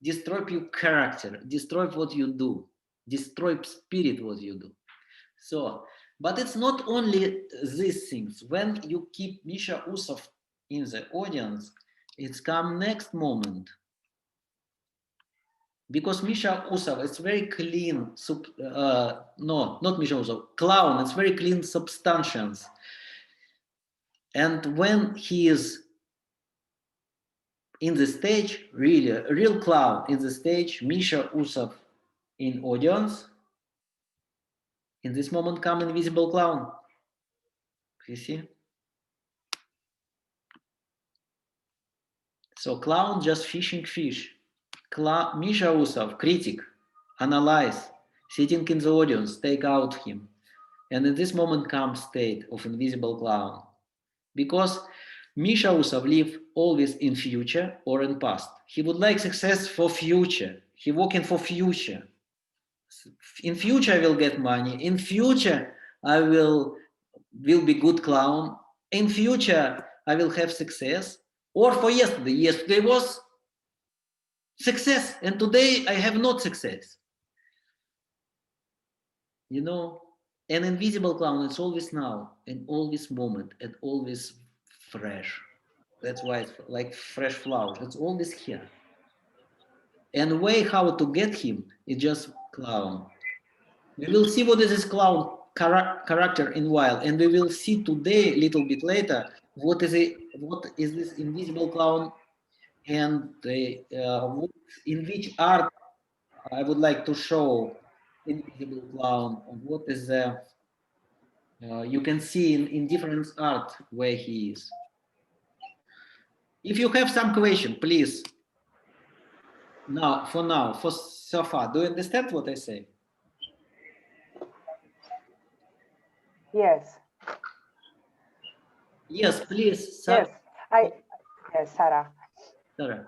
destroy your character, destroy what you do, destroy spirit what you do. So, but it's not only these things. When you keep Misha Usov in the audience, it's come next moment. Because Misha Usov, it's very clean, no, not Misha Usov, clown, it's very clean substantials. And when he is in the stage, really, a real clown in the stage, Misha Usov in audience, in this moment come invisible clown. You see? So clown just fishing fish. Misha Usov, critic, analyze, sitting in the audience, take out him. And in this moment comes state of invisible clown. Because Misha Usov live always in future or in past. He would like success for future. He working for future. In future I will get money. In future I will be good clown. In future I will have success. Or for yesterday. Yesterday was success, and today I have not success. You know, an invisible clown is always now, and always moment, and always fresh. That's why it's like fresh flowers. It's always here. And way how to get him is just clown. We will see what is this clown character in a while, and we will see today, a little bit later, what is this invisible clown, and in which art I would like to show invisible clown. What is the you can see in different art where he is. If you have some question, please. For so far, do you understand what I say? Yes. Yes, please. Sarah. Yes, Sarah. Sarah.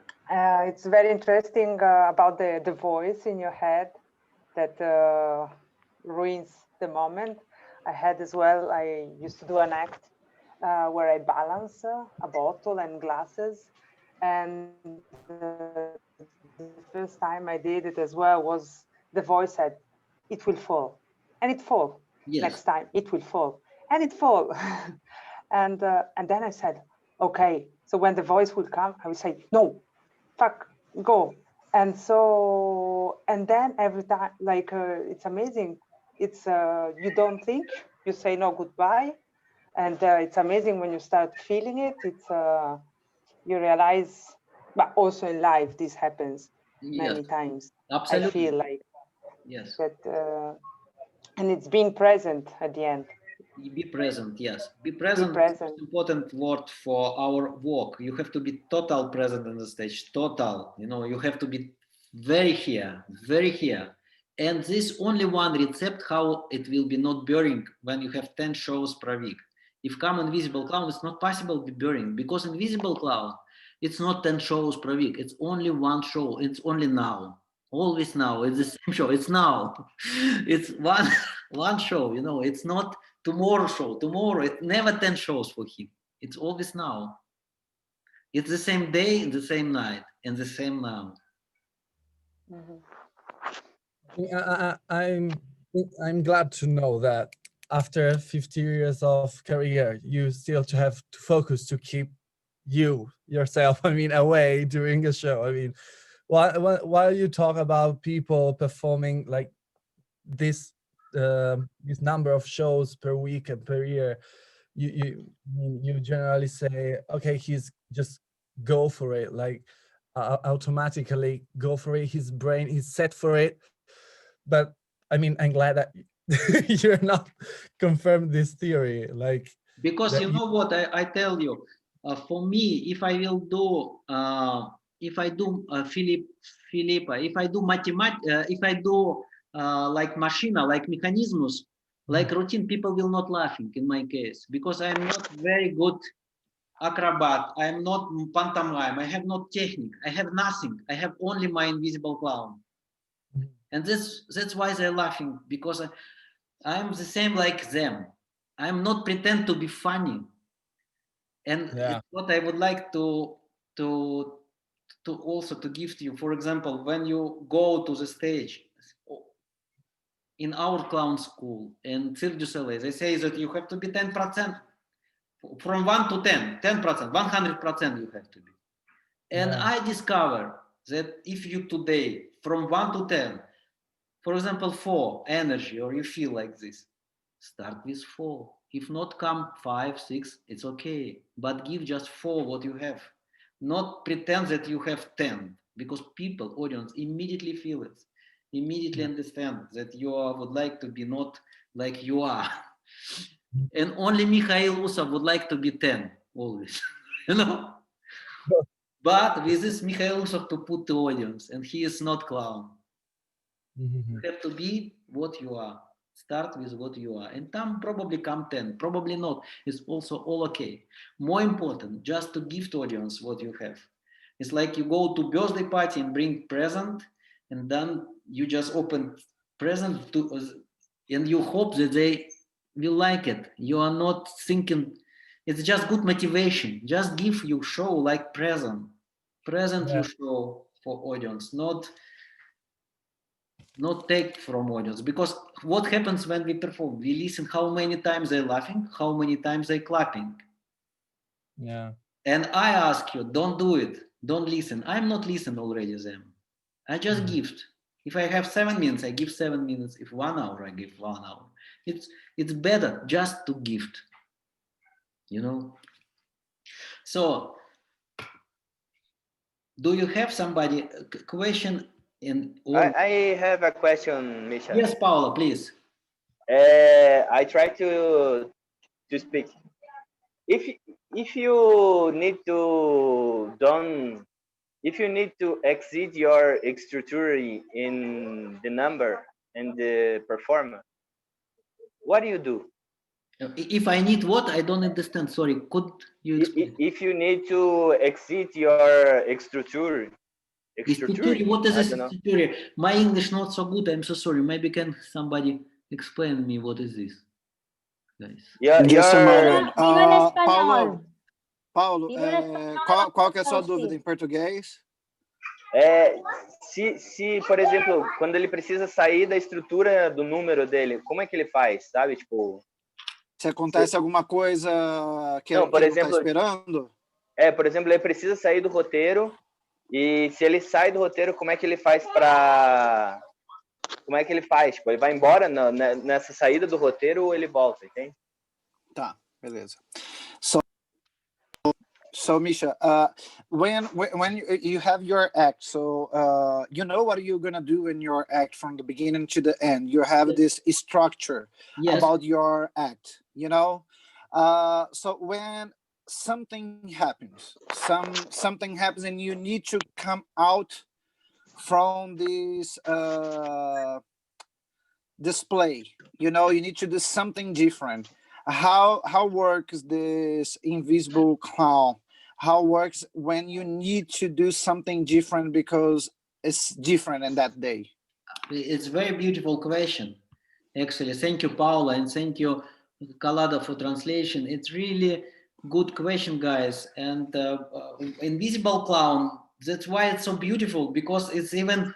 It's very interesting about the voice in your head that ruins the moment. I had as well, I used to do an act where I balance a bottle and glasses. And the first time I did it as well was the voice said, it will fall. And it fall. Yes. Next time, it will fall. And it fall. And then I said, okay. So when the voice will come, I will say, no, fuck, go. And so, and then every time, like, it's amazing. It's, you don't think, you say no goodbye. And it's amazing when you start feeling it. It's, you realize, but also in life, this happens many times. Absolutely. I feel like yes. that, and it's being present at the end. Be present, yes. Be present. Is an important word for our work. You have to be total present on the stage. Total. You know, you have to be very here, very here. And this only one recept how it will be not boring when you have 10 shows per week. If come invisible clown, it's not possible to be boring because invisible clown, it's not 10 shows per week. It's only one show. It's only now. Always now. It's the same show. It's now. It's one show. You know. It's not tomorrow show. Tomorrow. It's never 10 shows for him. It's always now. It's the same day, the same night, and the same now. I'm glad to know that after 50 years of career, you still have to focus to keep yourself, I mean, away during a show. I mean, while you talk about people performing like this number of shows per week and per year, you generally say, okay, he's just go for it, like automatically go for it. His brain is set for it. But I mean, I'm glad that you're not confirmed this theory, like because you know what I tell you. For me, if I will do, if I do Philippa, if I do mathematics, if I do like machina, like mechanisms, like routine, people will not laughing in my case because I'm not very good acrobat. I'm not pantomime. I have no technique. I have nothing. I have only my invisible clown. And that's why they're laughing, because I'm the same like them. I'm not pretend to be funny. And it's what I would like to also to give to you. For example, when you go to the stage in our clown school in Cirque du Soleil, they say that you have to be 10%, from 1 to 10, 10%, 100% you have to be. And I discover that if you today, from 1 to 10, for example, 4, energy, or you feel like this, start with 4. If not come 5, 6, it's okay. But give just 4 what you have. Not pretend that you have 10, because people, audience, immediately feel it, immediately understand that you would like to be not like you are. And only Mikhail Usov would like to be 10 always, you know. But with this Mikhail Usov to put the audience, and he is not clown. You have to be what you are. Start with what you are, and там probably come 10, probably not. It's also all okay. More important, just to give to audience what you have. It's like you go to birthday party and bring present, and then you just open present and you hope that they will like it. You are not thinking. It's just good motivation. Just give you show like present. You show for audience, not take from audience, because what happens when we perform, we listen how many times they're laughing, how many times they're clapping. And I ask you, don't do it, don't listen. I'm not listening already them. I just gift. If I have 7 minutes, I give 7 minutes. If 1 hour, I give 1 hour. It's better just to gift, you know. So do you have somebody question? I have a question, Misha. Yes, Paula, please. I try to speak. If you need to exceed your structure in the number and the performance, what do you do? If I need what? I don't understand. Sorry, could you explain? If you need to exceed your structure. What is this structure? My English not so good. I'm so sorry. Maybe can somebody explain me what is this, guys? Just a moment. Paulo, qual que é a sua dúvida em português? Se, por exemplo, quando ele precisa sair da estrutura do número dele, como é que ele faz, sabe? Tipo, se acontece alguma coisa que não, por exemplo, não tá esperando? Por exemplo, ele precisa sair do roteiro, e se ele sai do roteiro, como é que ele faz para... Como é que ele faz? Tipo, ele vai embora nessa saída do roteiro ou ele volta, entende? Tá, beleza. So Misha, when you have your act, so you know what you're gonna do in your act from the beginning to the end. You have this structure about your act, you know. So when something happens, something happens, and you need to come out from this display, you know, you need to do something different. How works this invisible clown? How works when you need to do something different because it's different in that day? It's a very beautiful question, actually. Thank you, Paula, and thank you, Kalada, for translation. It's really good question, guys. And invisible clown, that's why it's so beautiful, because it's even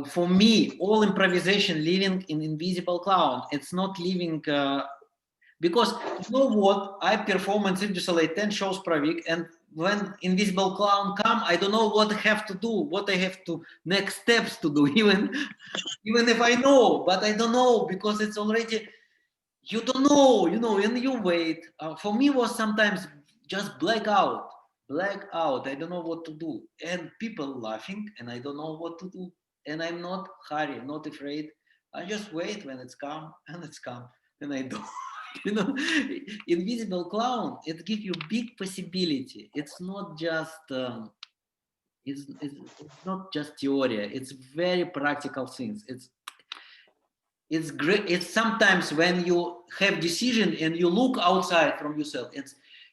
for me, all improvisation living in invisible clown. It's not living because you know what, I perform in Cirque du Soleil 10 shows per week, and when invisible clown come, I don't know what I have to do, what I have to next steps to do, even if I know, but I don't know, because it's already, you don't know, you know, and you wait. For me was sometimes just blackout. I don't know what to do, and people laughing, and I don't know what to do, and I'm not hurry, not afraid. I just wait when it's come, and it's come, and I do. You know, invisible clown, it gives you big possibility. It's not just it's not just theory. It's very practical things. It's great. It's sometimes when you have decision and you look outside from yourself,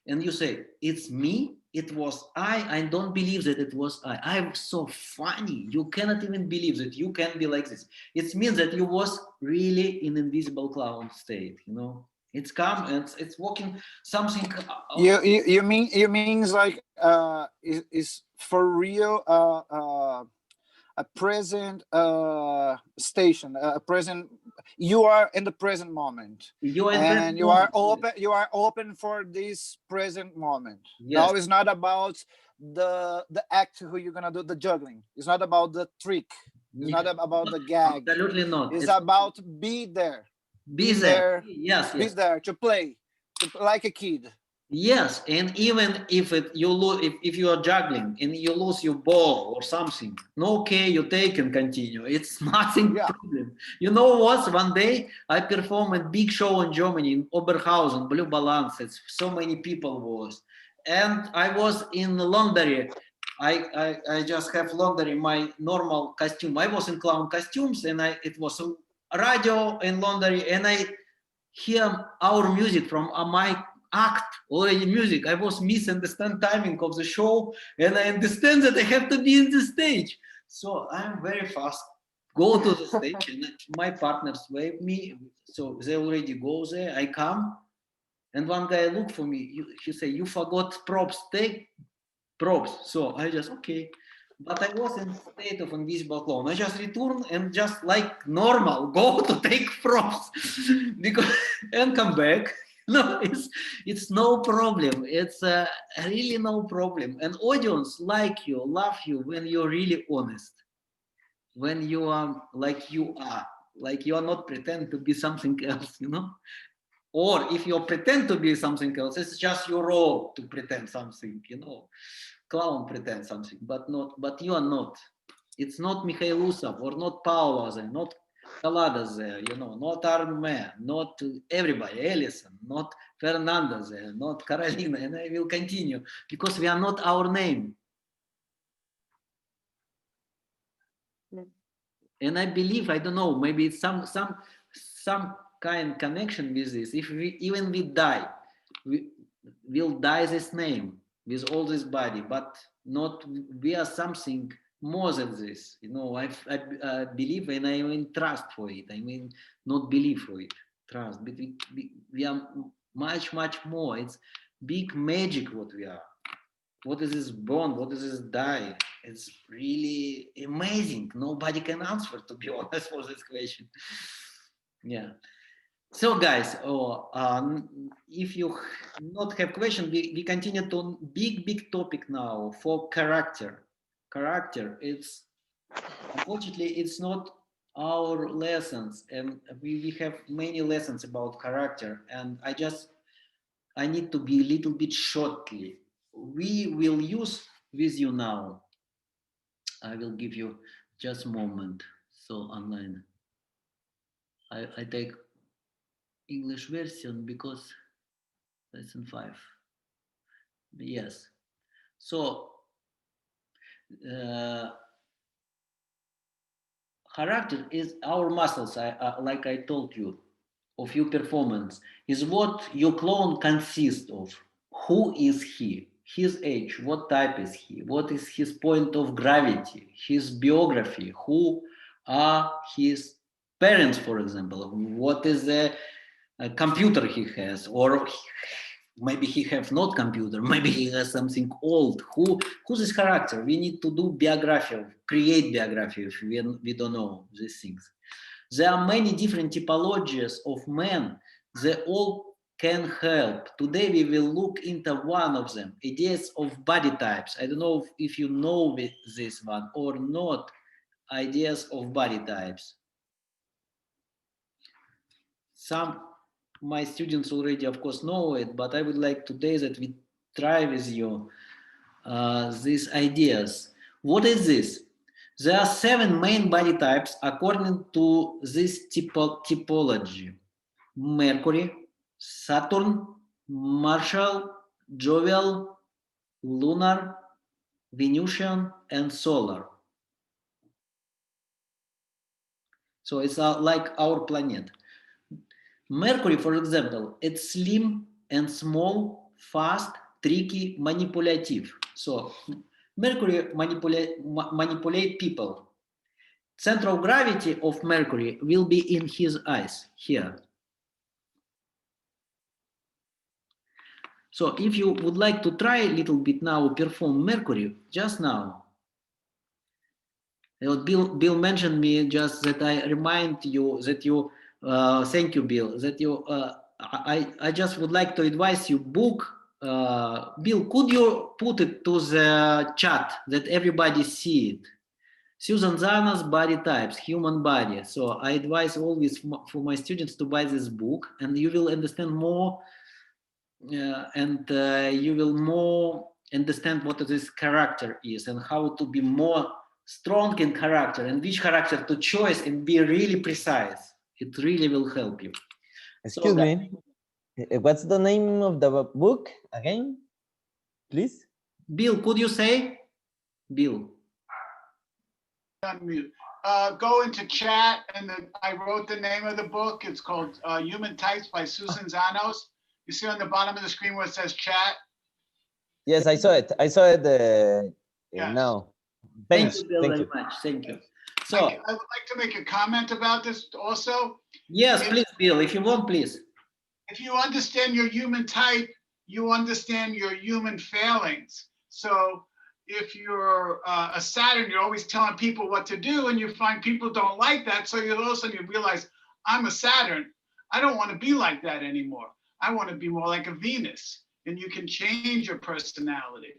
and you say, it's me, it was I don't believe that it was I'm so funny. You cannot even believe that you can be like this. It means that you was really in invisible clown state, you know. It's calm and it's walking something. You means like is for real a present station, a present. You are in the present moment, and you are open. You are open for this present moment. Yes. Now it's not about the act who you're gonna do the juggling. It's not about the trick. It's not about the gag. Absolutely not. It's about be there. Be there. Yes. Be there to play like a kid. Yes, and even if you lose, if you are juggling and you lose your ball or something, no, okay, you take and continue. It's nothing problem. You know what? One day I performed a big show in Germany in Oberhausen, Blue Balance. It's so many people was, and I was in laundry. I just have laundry my normal costume. I was in clown costumes, and it was radio and laundry, and I hear our music from my act already music. I was misunderstand timing of the show, and I understand that I have to be in the stage. So I'm very fast. Go to the stage, and my partners wave me. So they already go there. I come, and one guy look for me. He say, "You forgot props. Take props." So I just okay. But I was in state of invisible clown. I just return and just like normal go to take props because and come back. No, it's no problem. It's really no problem. And audience like you, love you when you're really honest. When you are like you are not pretend to be something else, you know. Or if you pretend to be something else, it's just your role to pretend something, you know. Clown pretend something, but you are not. It's not Mikhail Usov or not Paolo there, not Kaladas there, you know, not Arme, not everybody, Ellison, not Fernanda there, not Carolina, and I will continue because we are not our name. And I believe, I don't know, maybe it's some kind of connection with this. If we die, we'll die this name with all this body, but not we are something more than this. You know, I believe and I mean trust for it. I mean not believe for it, trust. But we are much more. It's big magic what we are. What is this bond? What is this die? It's really amazing. Nobody can answer, to be honest, for this question. Yeah. So guys, if you not have question, we continue to big topic now for character. Character, it's unfortunately it's not our lessons, and we have many lessons about character, and I need to be a little bit shortly. We will use with you now. I will give you just a moment. So online, I take English version because lesson 5. Yes. So character is our muscles. Like I told you, of your performance is what your clone consists of. Who is he? His age, what type is he? What is his point of gravity? His biography? Who are his parents, for example? What is the computer he has? Or maybe he have not computer, maybe he has something old. Who's his character? We need to do biography, create biography if we don't know these things. There are many different typologies of men. They all can help. Today we will look into one of them, ideas of body types. I don't know if you know this one or not, ideas of body types. Some my students already, of course, know it, but I would like today that we try with you these ideas. What is this? There are 7 main body types according to this typology. Mercury, Saturn, Martial, Jovial, Lunar, Venusian, and Solar. So it's like our planet. Mercury, for example, it's slim and small, fast, tricky, manipulative. So Mercury manipulate people. Center of gravity of Mercury will be in his eyes here. So if you would like to try a little bit now, perform Mercury just now. Bill mentioned me just that I remind you that you, thank you, Bill, that you, I just would like to advise you book, Bill, could you put it to the chat that everybody see it? Susan Zana's Body Types, Human Body. So I advise always for my students to buy this book, and you will understand more, you will more understand what this character is and how to be more strong in character and which character to choose and be really precise. It really will help you. Excuse me, what's the name of the book again, please? Bill, could you say? Bill. Unmute. Go into chat, and I wrote the name of the book. It's called Human Types by Susan Zanos. You see on the bottom of the screen where it says chat? Yes, I saw it. I saw it Yes. now. Thank Thanks. you, Bill, Thank very you. much. Thank you. So, I would like to make a comment about this also. yes, please, Bill, if you want, please. If you understand your human type, you understand your human failings. So if you're a Saturn, you're always telling people what to do, and you find people don't like that. So you all of a sudden you realize, I'm a Saturn. I don't want to be like that anymore. I want to be more like a Venus. And you can change your personality.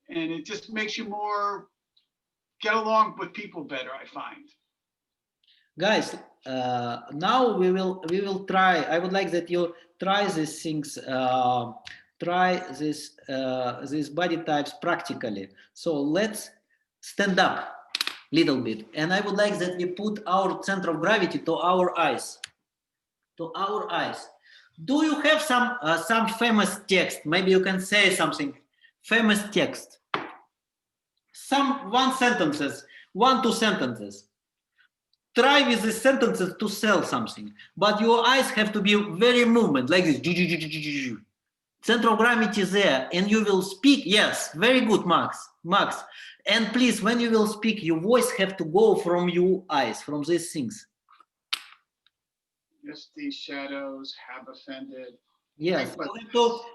And it just makes you more get along with people better, I find. Guys, now we will try. I would like that you try these things, try these body types practically. So let's stand up a little bit, and I would like that we put our center of gravity to our eyes. To our eyes. Do you have some famous text? Maybe you can say something. Famous text. One sentences, 1-2 sentences. Try with these sentences to sell something, but your eyes have to be very movement, like this. Center of gravity is there, and you will speak. Yes, very good, Max. And please, when you will speak, your voice have to go from your eyes, from these things. Yes, these shadows have offended. Yes,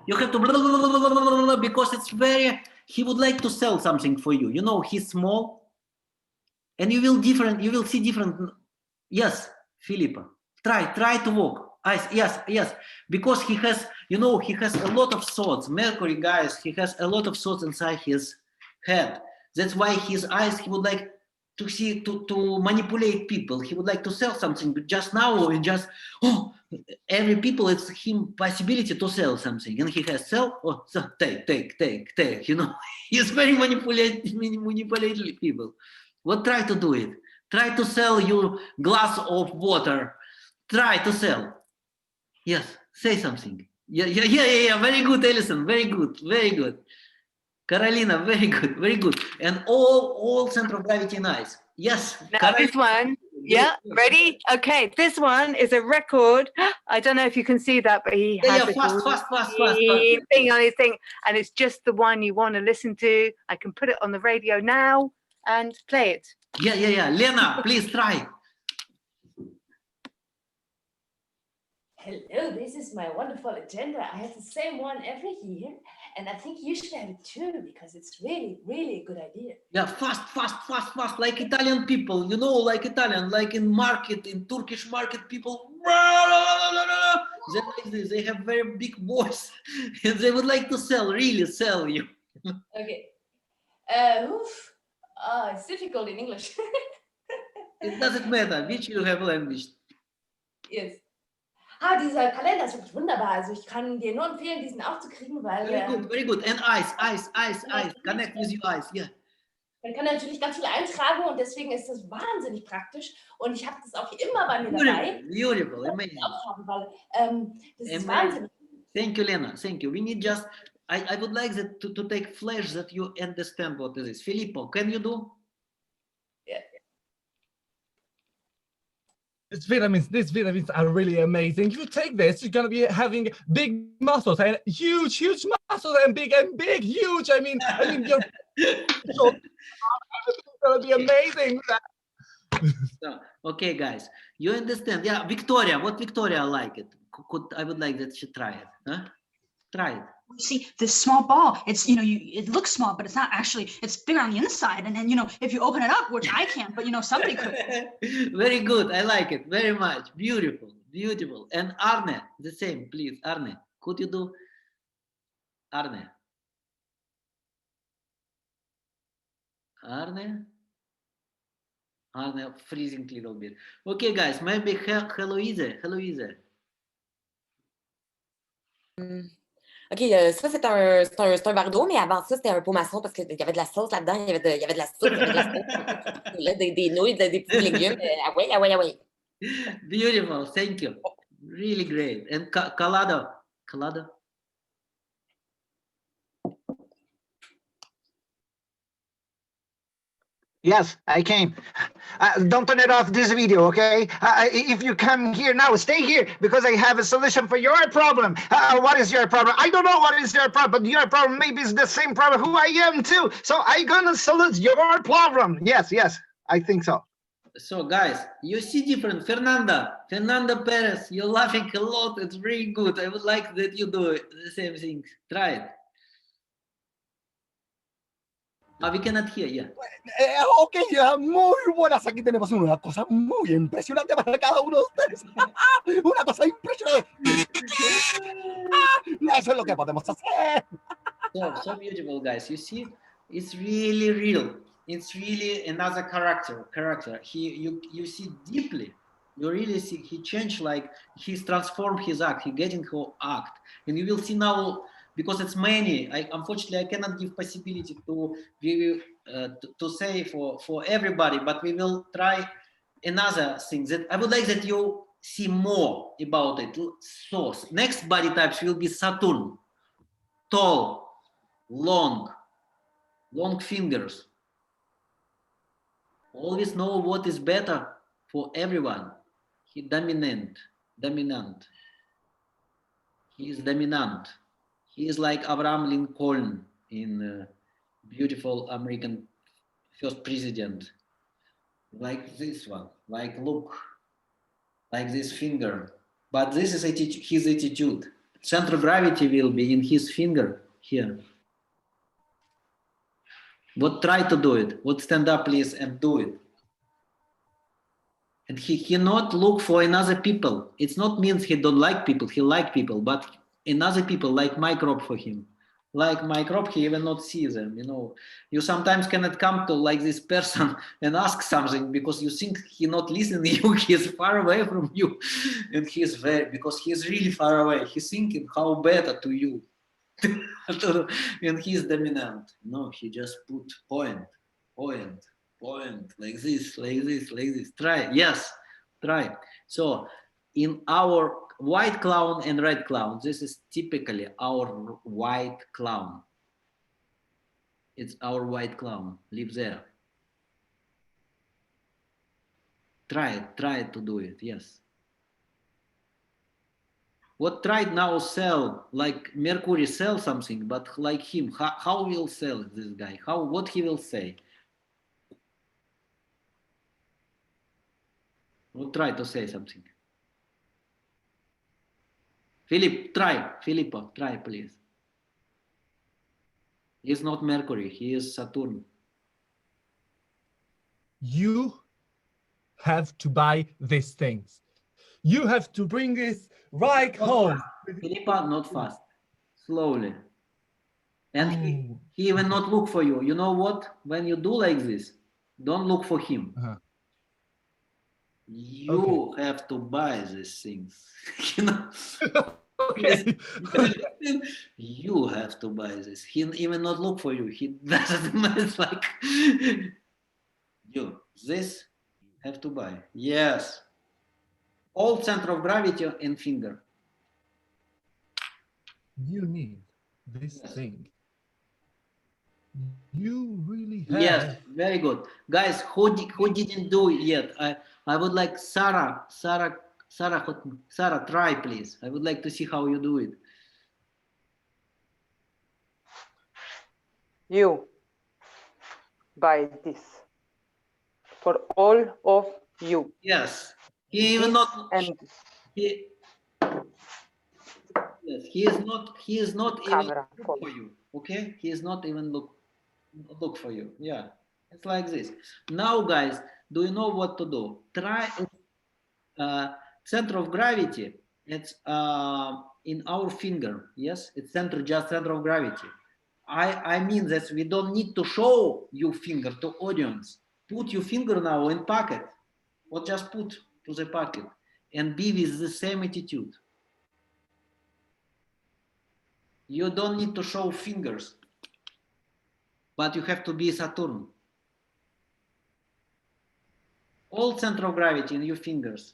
you have to because it's very. He would like to sell something for you. You know, he's small, and you will see different. Yes, Philippa, try to walk. Yes, because he has, he has a lot of thoughts. Mercury, guys, he has a lot of thoughts inside his head. That's why his eyes, he would like to see, to manipulate people. He would like to sell something, but just now, and just, every people, it's him possibility to sell something. And he has sell, so take. He's very manipulative people. Well, try to do it. Try to sell you glass of water. Try to sell. Yes, say something. Yeah. Very good, Ellison. Very good. Carolina, very good. And all center of gravity nice. Yes. Now this one, yeah, ready? Okay, this one is a record. I don't know if you can see that, but he has a fast. thing on his thing, and it's just the one you want to listen to. I can put it on the radio now and play it. Yeah. Lena, please try. Hello, this is my wonderful agenda. I have the same one every year, and I think you should have it too, because it's really a good idea. Yeah, fast, like Italian people, like Italian, like in market, in Turkish market, people, they like this, they have very big voice, and they would like to really sell you. Okay. It's difficult in English. It doesn't matter which you have language. Yes. Dieser Kalender ist wirklich wunderbar. Also ich kann dir nur empfehlen, diesen auch zu kriegen, weil... Very good. And eyes. Connect with your eyes, yeah. Man kann natürlich ganz viel eintragen und deswegen ist das wahnsinnig praktisch. Und ich habe das auch immer bei mir dabei. Beautiful, amazing. Das ist wahnsinnig. Thank you, Lena. Thank you. We need just... I would like that to take flash that you understand what this is. Filippo, can you do? Yeah. These vitamins are really amazing. If you take this, you're gonna be having big muscles and huge muscles and big, huge. I mean, your everything's gonna be amazing. So, okay, guys, you understand? Yeah, Victoria. What Victoria like it? I would like that she try it. Huh? Try it. See this small ball, it's it looks small, but it's not actually, it's bigger on the inside, and then if you open it up, which I can't, but somebody could. Very good, I like it very much. Beautiful. And Arne, the same, please. Arne, could you do? Arne, freezing a little bit. Okay, guys, maybe Heloise. OK, ça, c'est un verre d'eau, mais avant ça, c'était un pot maçon parce qu'il y avait de la sauce là-dedans, il y avait de la soupe, il y avait de la sauce, là, des nouilles, des petits légumes. Ah ouais. Beautiful, thank you. Really great. And Kalado. Yes, I came. Don't turn it off this video, okay? If you come here now, stay here because I have a solution for your problem. What is your problem? I don't know what is your problem, but your problem maybe is the same problem who I am too. So I'm gonna solve your problem. Yes, I think so. So guys, you see different. Fernanda Perez, you're laughing a lot. It's very good. I would like that you do the same thing. Try it. We cannot hear, yeah. Ok, muy buenas. Aquí tenemos una cosa muy impresionante para cada uno de ustedes. Una cosa impresionante. Eso es lo que podemos hacer. So beautiful, guys. You see, it's really real. It's really another character. You see deeply. You really see he changed, like he's transformed his act. He getting her act, and you will see now. Because it's many, unfortunately I cannot give possibility to give you to say for everybody, but we will try another thing that I would like that you see more about it. So next body types will be Saturn, tall, long fingers. Always know what is better for everyone. He dominant. He is dominant. He is like Abraham Lincoln in beautiful American first president. Like this one, look, like this finger. But this is his attitude. Center of gravity will be in his finger here. What try to do it? What stand up please and do it. And he cannot look for another people. It's not means he don't like people, he like people, but another people like microbe for him. Like microbe, he even not see them, You sometimes cannot come to like this person and ask something because you think he not listening to you, he is far away from you. And because he is really far away. He's thinking how better to you. And he's dominant. No, he just put point, like this. Try, yes, try. So in our white clown and red clown, this is typically our white clown. It's our white clown, live there. Try to do it, yes. What tried now sell, like Mercury sell something, but like him, how will sell this guy? What he will say? We'll try to say something. Filippo, try please. He's not Mercury, he is Saturn. You have to buy these things. You have to bring this right home. Filippo, not fast, slowly. And he even not look for you. You know what? When you do like this, don't look for him. You have to buy these things. Okay. You have to buy this. He even not look for you. He doesn't. It's like you. This have to buy. Yes. All center of gravity and finger. You need this thing. You really have. Yes, very good. Guys, who didn't do it yet? I would like Sarah, try please. I would like to see how you do it. You by this for all of you. Yes, he even This not. and He, yes, he is not. He is not even camera look for you. Okay, he is not even look for you. Yeah, it's like this. Now, guys, do you know what to do? Try center of gravity. It's in our finger. Yes, it's just center of gravity. I mean that we don't need to show your finger to audience. Put your finger now in pocket, or just put to the pocket, and be with the same attitude. You don't need to show fingers, but you have to be Saturn. All center of gravity in your fingers,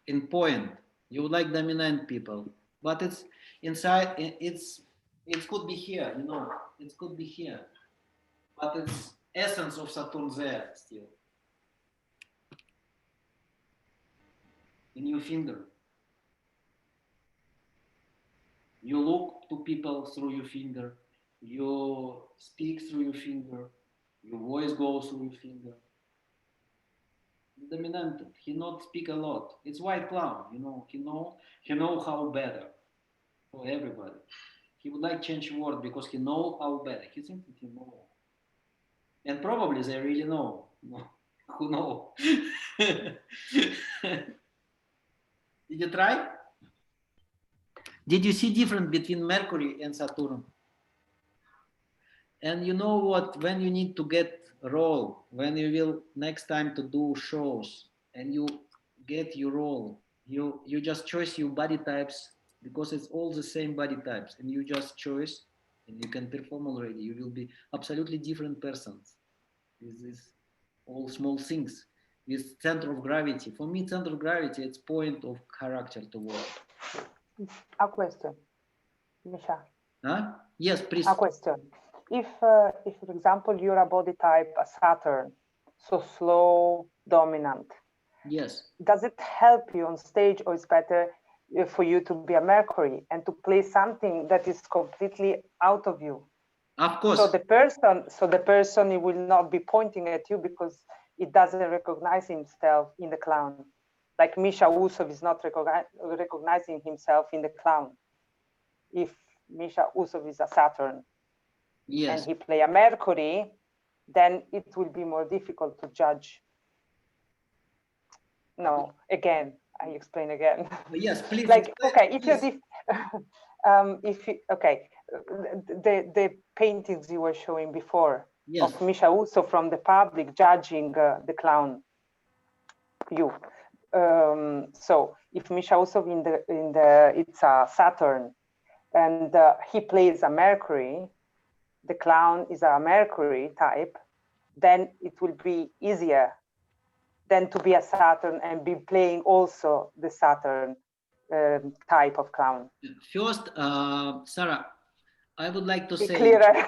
in point. You like dominant people, but it's inside. It could be here, you know. It could be here, but it's essence of Saturn there still in your finger. You look to people through your finger. You speak through your finger. Your voice goes through your finger. Dominant. He not speak a lot. It's white clown, you know. He know how better for everybody. He would like change word because he know how better. He thinks he know, and probably they really know. Who know? Did you try? Did you see difference between Mercury and Saturn? And you know what? When you need to get role, when you will next time to do shows, and you get your role, you just choose your body types because it's all the same body types, and you just choose, and you can perform already. You will be absolutely different persons. This is all small things with center of gravity. For me, center of gravity, it's point of character to work. A question, Misha. Huh? Yes, please. A question. If, for example, you're a body type, a Saturn, so slow, dominant. Yes. Does it help you on stage, or is better for you to be a Mercury and to play something that is completely out of you? Of course. So the person he will not be pointing at you because it doesn't recognize himself in the clown. Like Misha Usov is not recognizing himself in the clown. If Misha Usov is a Saturn, yes, and he play a Mercury, then it will be more difficult to judge. No, again, I explain again. Yes, please. Like, okay, if you're okay, the paintings you were showing before, yes, of Misha Usov from the public judging the clown, you. So if Misha Usov in the it's a Saturn, and he plays a Mercury, the clown is a Mercury type, then it will be easier than to be a Saturn and be playing also the Saturn type of clown. First, Sarah, I would like to say clearer.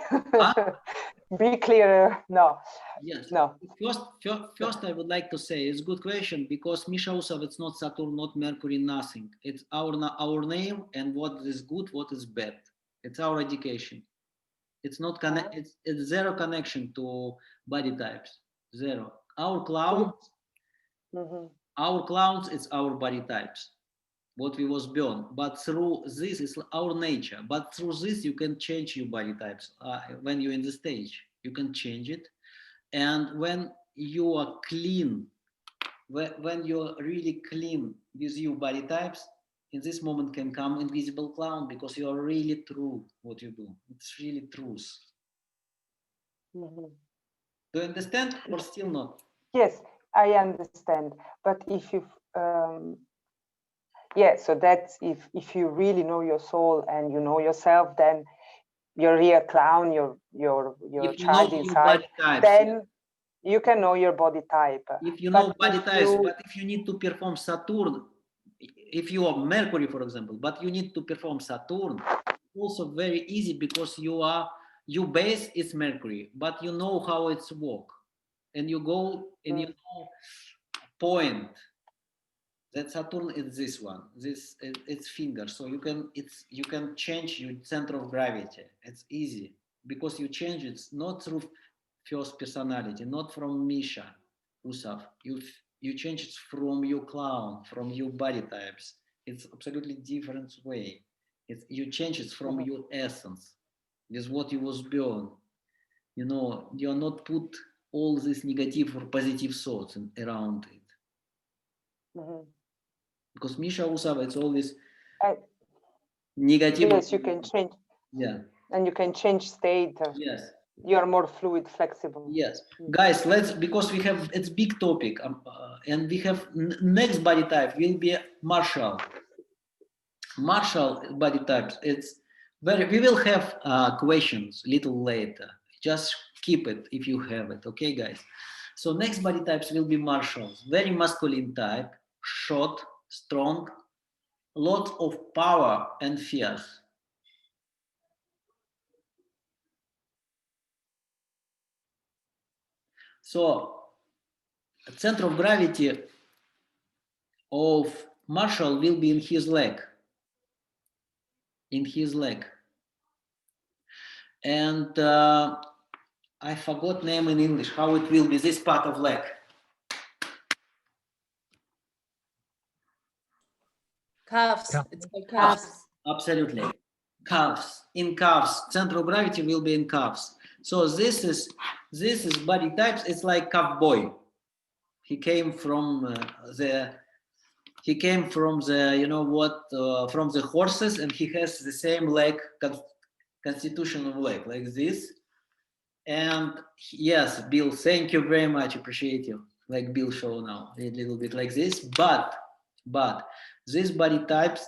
Be clearer. No. Yes. No. First, I would like to say it's a good question because Misha Usov, it's not Saturn, not Mercury, nothing. It's our name and what is good, what is bad. It's our education. It's not it's zero connection to body types. Zero. Our clowns, it's our body types. What we was born, but through this is our nature. But through this, you can change your body types. When you're in the stage, you can change it. And when you are clean, when you're really clean with your body types, in this moment can come invisible clown because you are really true what you do. It's really truth. Do you understand or still not? Yes, I understand. But if you yeah, so that's if you really know your soul and you know yourself, then your real clown, your child inside, then you can know your body type. If you know body types, but if you need to perform Saturn, if you are Mercury, for example, but you need to perform Saturn, also very easy because you are your base is Mercury, but you know how it's work, and you go and you know point that Saturn is this one. This it's finger, so you can change your center of gravity. It's easy because you change it not through first personality, not from Misha Usov. You change it from your clown, from your body types. It's absolutely different way. You change it from your essence. With what you was born. You know, you are not put all these negative or positive thoughts around it. Because Misha Usov, it's always negative. Yes, you can change. Yeah. And you can change state. Yes. You are more fluid, flexible. Yes. Guys, because we have, it's big topic. And we have, next body type will be Marshall. Marshall body types. It's we will have questions a little later. Just keep it if you have it. Okay, guys. So next body types will be Marshalls. Very masculine type, short, strong, lots of power and fierce. So center of gravity of Marshall will be in his leg. In his leg. And I forgot name in English, how it will be, this part of leg. Calves. It's called calves. Absolutely. Calves. In calves. Center of gravity will be in calves. So this is body types. It's like calf boy. He came from the you know what, from the horses, and he has the same leg, constitutional leg, like this. And yes, Bill, thank you very much. Appreciate you. Like Bill show now, a little bit like this. But this body types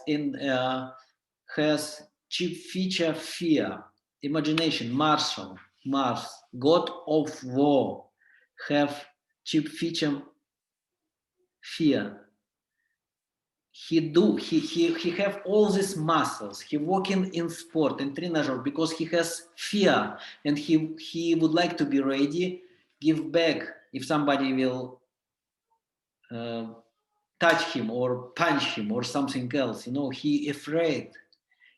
has chief feature fear, imagination, Marshall, Mars, god of war, have chief feature fear. He have all these muscles. He working in sport and trainer because he has fear, and he would like to be ready, give back if somebody will touch him or punch him or something else. You know, he afraid,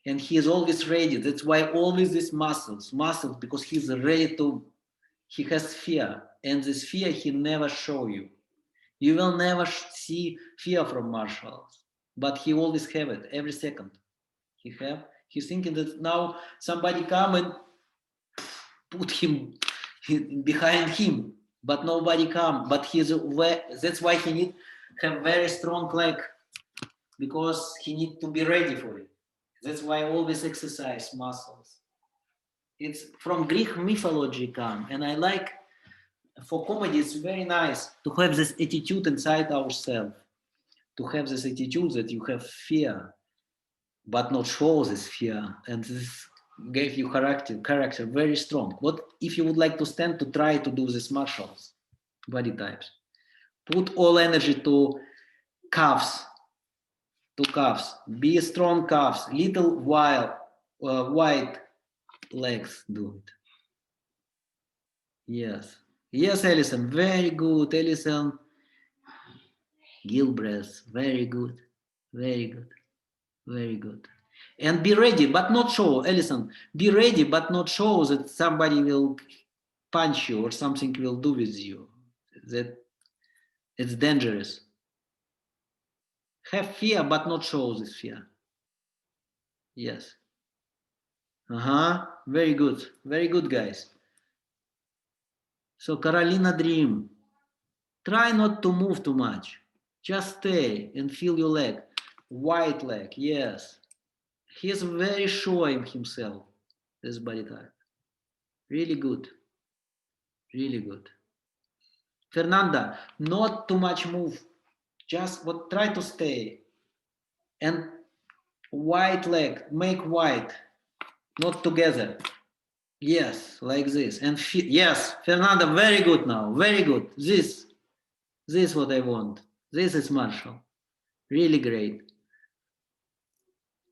and he is always ready. That's why always these muscles because he's ready to. He has fear, and this fear he never show you. You will never see fear from Marshalls. But he always have it every second. He's thinking that now somebody come and put him behind him, but nobody come. But that's why he need have very strong leg, because he need to be ready for it. That's why I always exercise muscles. It's from Greek mythology come, and I like for comedy. It's very nice to have this attitude inside ourselves. To have this attitude that you have fear, but not show this fear, and this gave you character very strong. What if you would like to stand to try to do this Marshalls body types? Put all energy to calves, be strong calves, little wide legs. Do it. Yes, Alison, very good, Alison. Gilbreth, very good. And be ready, but not show, Alison, be ready, but not show that somebody will punch you or something will do with you. That it's dangerous. Have fear, but not show this fear. Yes. Very good, guys. So Carolina Dream, try not to move too much. Just stay and feel your leg. White leg, yes. He's very sure in himself, this body type. Really good. Fernanda, not too much move. Just try to stay. And white leg, make white, not together. Yes, like this. And yes, Fernanda, very good now. Very good. This is what I want. This is Marshall. Really great.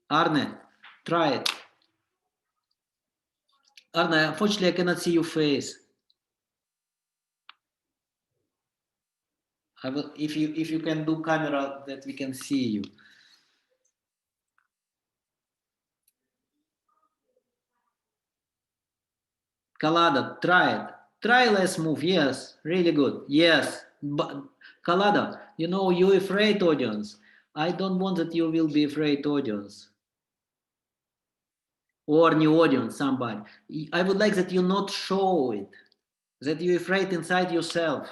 Arne, try it. Arna, unfortunately, I cannot see your face. I will, if you can do camera that we can see you. Kalada, try it. Try less move. Yes, really good. Yes, but Kalada, you know you're afraid, audience. I don't want that you will be afraid, audience. Or new audience, somebody. I would like that you not show it. That you're afraid inside yourself.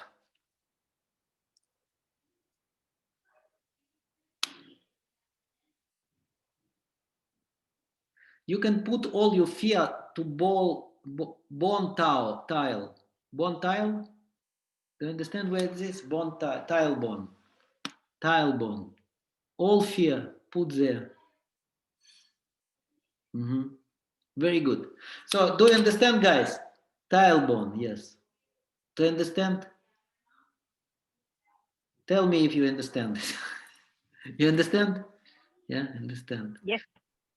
You can put all your fear to bone tile. Bone tile? Do you understand where it is? Bone tile bone. Tile bone. All fear, put there. Very good. So, do you understand, guys? Tile bone, yes. Do you understand? Tell me if you understand. You understand? Yeah, understand. Yes.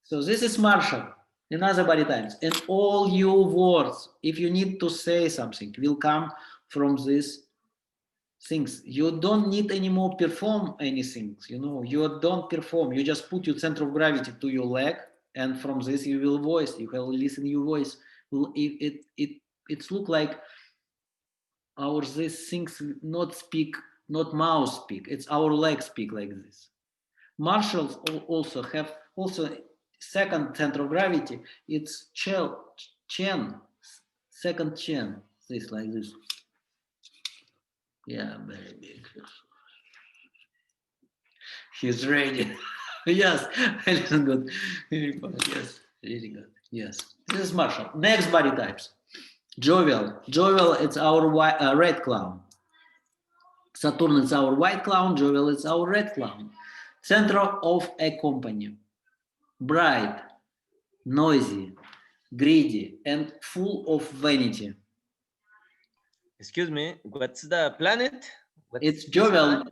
So this is Marshall in other body types. And all your words, if you need to say something, will come from these things. You don't need anymore perform anything. You know, you don't perform. You just put your center of gravity to your leg, and from this you will voice. You will listen your voice. It's look like our these things not speak, not mouth speak. It's our legs speak like this. Marshals also have second center of gravity. It's chen, second chen. This like this. Yeah, very big. He's ready. Yes, really good. Yes, really good. Yes, this is Marshall. Next body types. Jovial. Jovial, it's our red clown. Saturn is our white clown. Jovial is our red clown. Center of a company. Bright, noisy, greedy, and full of vanity. Excuse me, what's the planet? It's Jovial.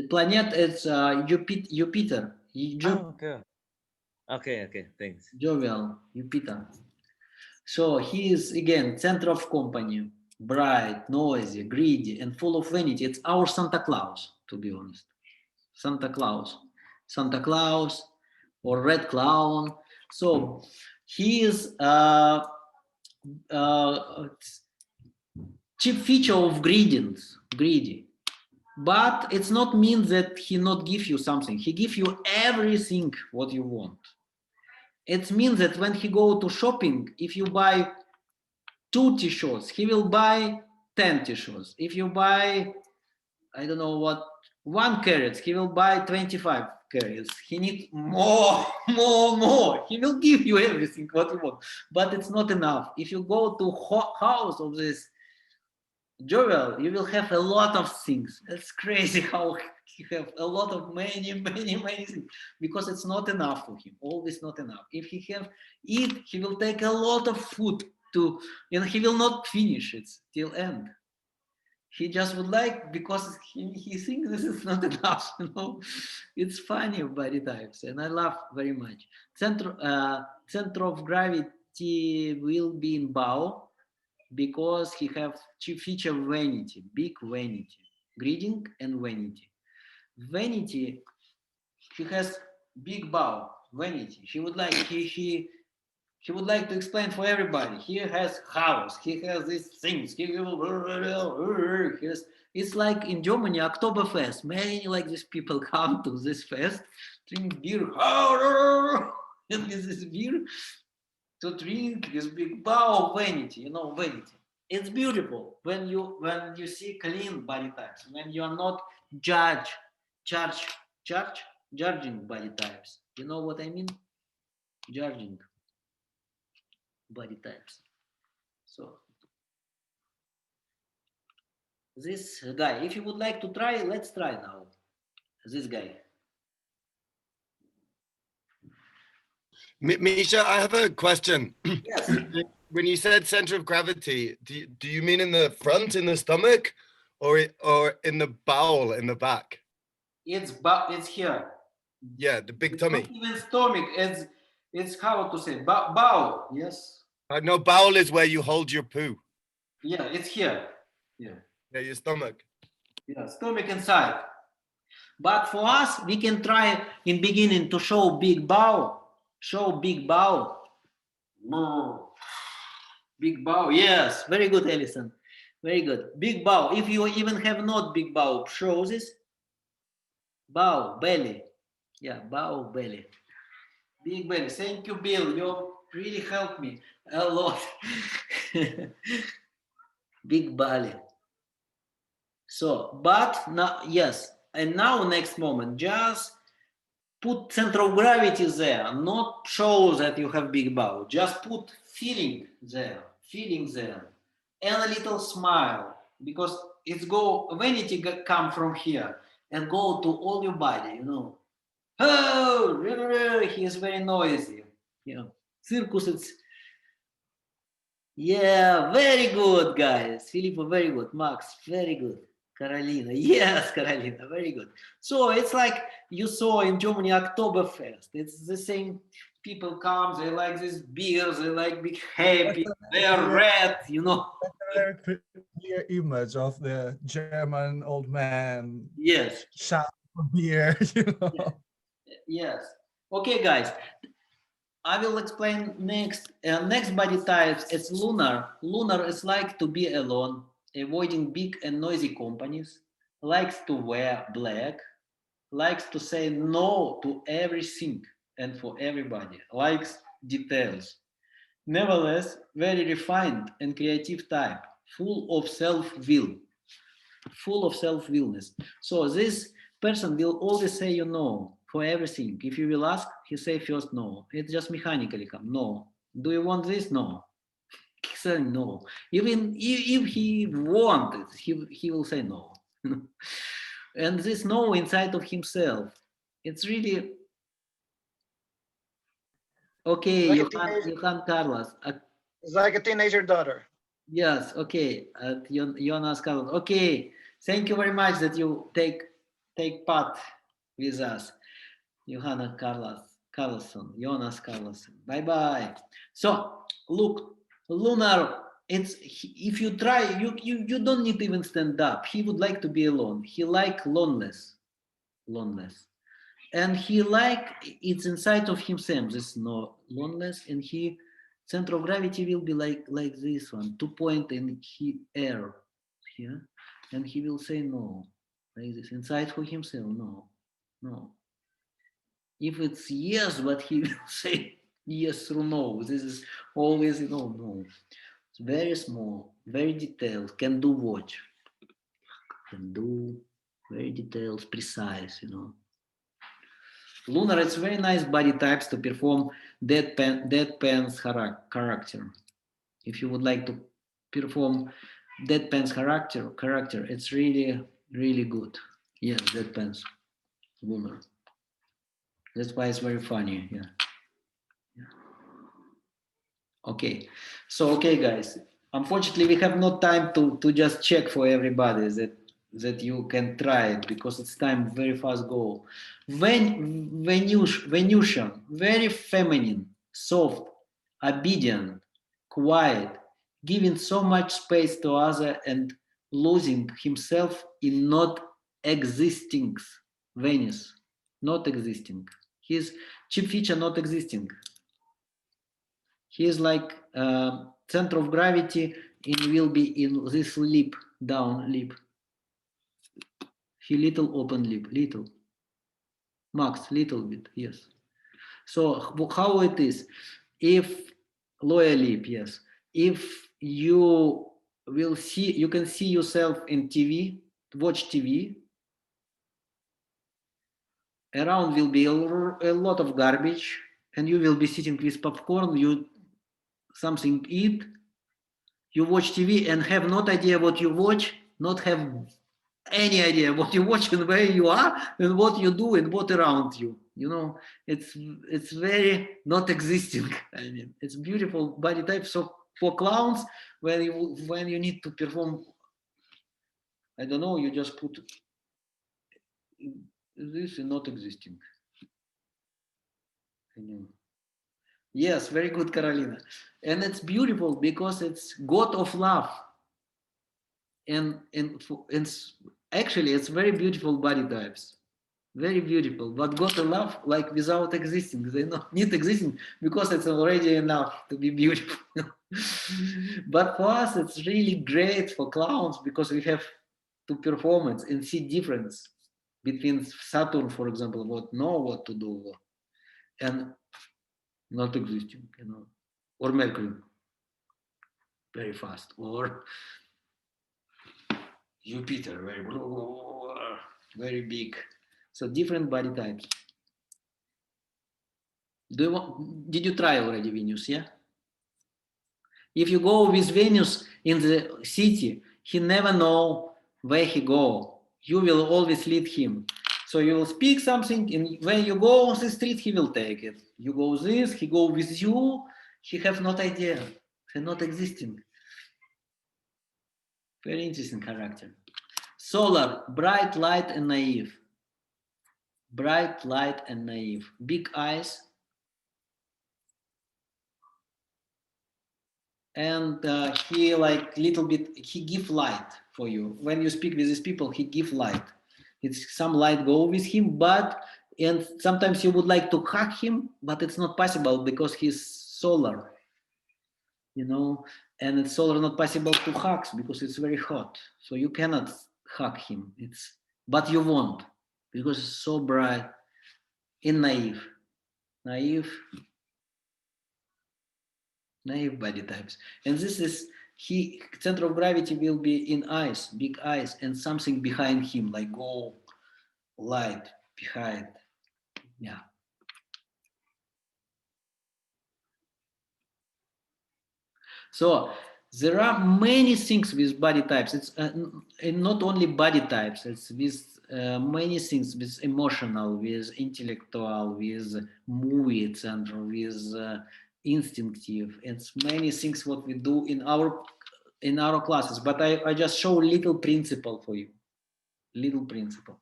Planet is Jupiter. Okay, thanks. Jovial, Jupiter. So he is, again, center of company. Bright, noisy, greedy, and full of vanity. It's our Santa Claus, to be honest. Santa Claus. Santa Claus or Red Clown. So he is chief feature of greedy. But it's not mean that he not give you something. He give you everything what you want. It means that when he go to shopping, if you buy 2 t-shirts, he will buy 10 t-shirts. If you buy, I don't know what, 1 carrot, he will buy 25 carrots. He needs more. He will give you everything what you want, but it's not enough. If you go to house of this Jovial, you will have a lot of things. It's crazy how he have a lot of many things, because it's not enough for him. Always not enough. If he have eat, he will take a lot of food to, and he will not finish it till end. He just would like, because he thinks this is not enough. You know, it's funny body types, and I laugh very much. Center of gravity will be in bow, because he have chief feature vanity, big vanity, greeting and vanity. Vanity, he has big bow, vanity. He would like he would like to explain for everybody. He has house, he has these things. It's like in Germany, Oktoberfest. Many like these people come to this fest, drink beer, and this beer to drink this big bow of vanity, you know, vanity. It's beautiful when you see clean body types, when you are not judging body types. You know what I mean? Judging body types. So this guy, if you would like to try, let's try now. This guy. Misha, I have a question. Yes. When you said center of gravity, do you mean in the front, in the stomach, or in the bowel, in the back? It's here. Yeah, the big tummy. Not even stomach. It's how to say bow. Yes. No, bowel is where you hold your poo. Yeah, it's here. Yeah. Yeah, your stomach. Yeah, stomach inside. But for us, we can try in beginning to show big bow. Show big bow. Big bow. Yes, very good, Alison. Very good. Big bow. If you even have not big bow, show this. Bow, belly. Yeah, bow, belly. Big belly. Thank you, Bill. You really helped me a lot. Big belly. So, but now, yes. And now, next moment, just put center of gravity there. Not show that you have big bow. Just put feeling there. Feeling there. And a little smile. Because it's go, vanity come from here and go to all your body, you know. Oh, he is very noisy. You know, circus, it's, yeah, very good, guys. Filippo, very good. Max, very good. Carolina, yes, Carolina, very good. So it's like you saw in Germany Oktoberfest. It's the same. People come, they like this beers, they like be happy, they are red, you know. Very clear image of the German old man. Yes. Shout for beer, you know. Yes. Okay, guys. I will explain next. Next body types. It's lunar. Lunar is like to be alone, avoiding big and noisy companies. Likes to wear black. Likes to say no to everything and for everybody. Likes details. Nevertheless, very refined and creative type, full of self-will, full of self-willness. So this person will always say you no for everything. If you will ask, he say first no. It just mechanically come no. Do you want this? No. He say no. Even if he want it, he will say no. And this no inside of himself, it's really okay. Like Johan Carlos. It's like a teenager daughter. Yes, okay. Jonas Carlos. Okay. Thank you very much that you take part with us. Johanna Carlson, Jonas Carlson. Bye bye. So look, lunar. It's if you try, you don't need to even stand up. He would like to be alone. He like loneliness, and he like it's inside of himself. This no loneliness, and he center of gravity will be like this one, 2 point in he air here, and he will say no, like this inside for himself. No. If it's yes, but he will say yes through no. This is always no. It's very small, very detailed. Can do watch. Can do very detailed, precise. Lunar, it's very nice body types to perform deadpan's character. If you would like to perform deadpan's character, it's really, really good. Yes, deadpan's lunar. That's why it's very funny. Yeah. Okay. So, okay, guys. Unfortunately, we have no time to just check for everybody that you can try it because it's time very fast go. Venusian, very feminine, soft, obedient, quiet, giving so much space to other and losing himself in not existing. Venus, not existing. His chief feature not existing. He is like center of gravity will be in this lip, down lip. He little open lip, little. Max, little bit, yes. So how it is? If lower lip, yes. If you will see, you can see yourself in TV, watch TV. Around will be a lot of garbage, and you will be sitting with popcorn. You something eat. You watch TV and have not idea what you watch, not have any idea what you watch and where you are and what you do and what around you. It's very not existing. I mean, it's beautiful body type. So for clowns, when you need to perform, I don't know, you just put this is not existing. Yes, very good, Carolina. And it's beautiful because it's God of love. And actually, it's very beautiful body types. Very beautiful. But God of love, like without existing. They don't need existing because it's already enough to be beautiful. But for us, it's really great for clowns because we have to perform it and see difference between Saturn, for example, what know what to do, and not existing, or Mercury, very fast, or Jupiter, very big. So different body types. Did you try already Venus? Yeah. If you go with Venus in the city, he never know where he go. You will always lead him. So you will speak something, and when you go on the street, he will take it. You go this, he go with you. He have not idea. He not existing. Very interesting character. Solar, bright light and naive. Bright light and naive. Big eyes. And he like little bit, he give light for you. When you speak with these people, he give light. It's some light go with him, and sometimes you would like to hug him, but it's not possible because he's solar, and it's solar not possible to hug because it's very hot. So you cannot hug him. But you want because it's so bright and naive. Naive body types. And this is center of gravity will be in eyes, big eyes, and something behind him, like gold light behind. Yeah. So there are many things with body types. It's and not only body types. It's with many things, with emotional, with intellectual, with movie center, with instinctive. It's many things what we do in our classes. But I just show little principle for you. Little principle.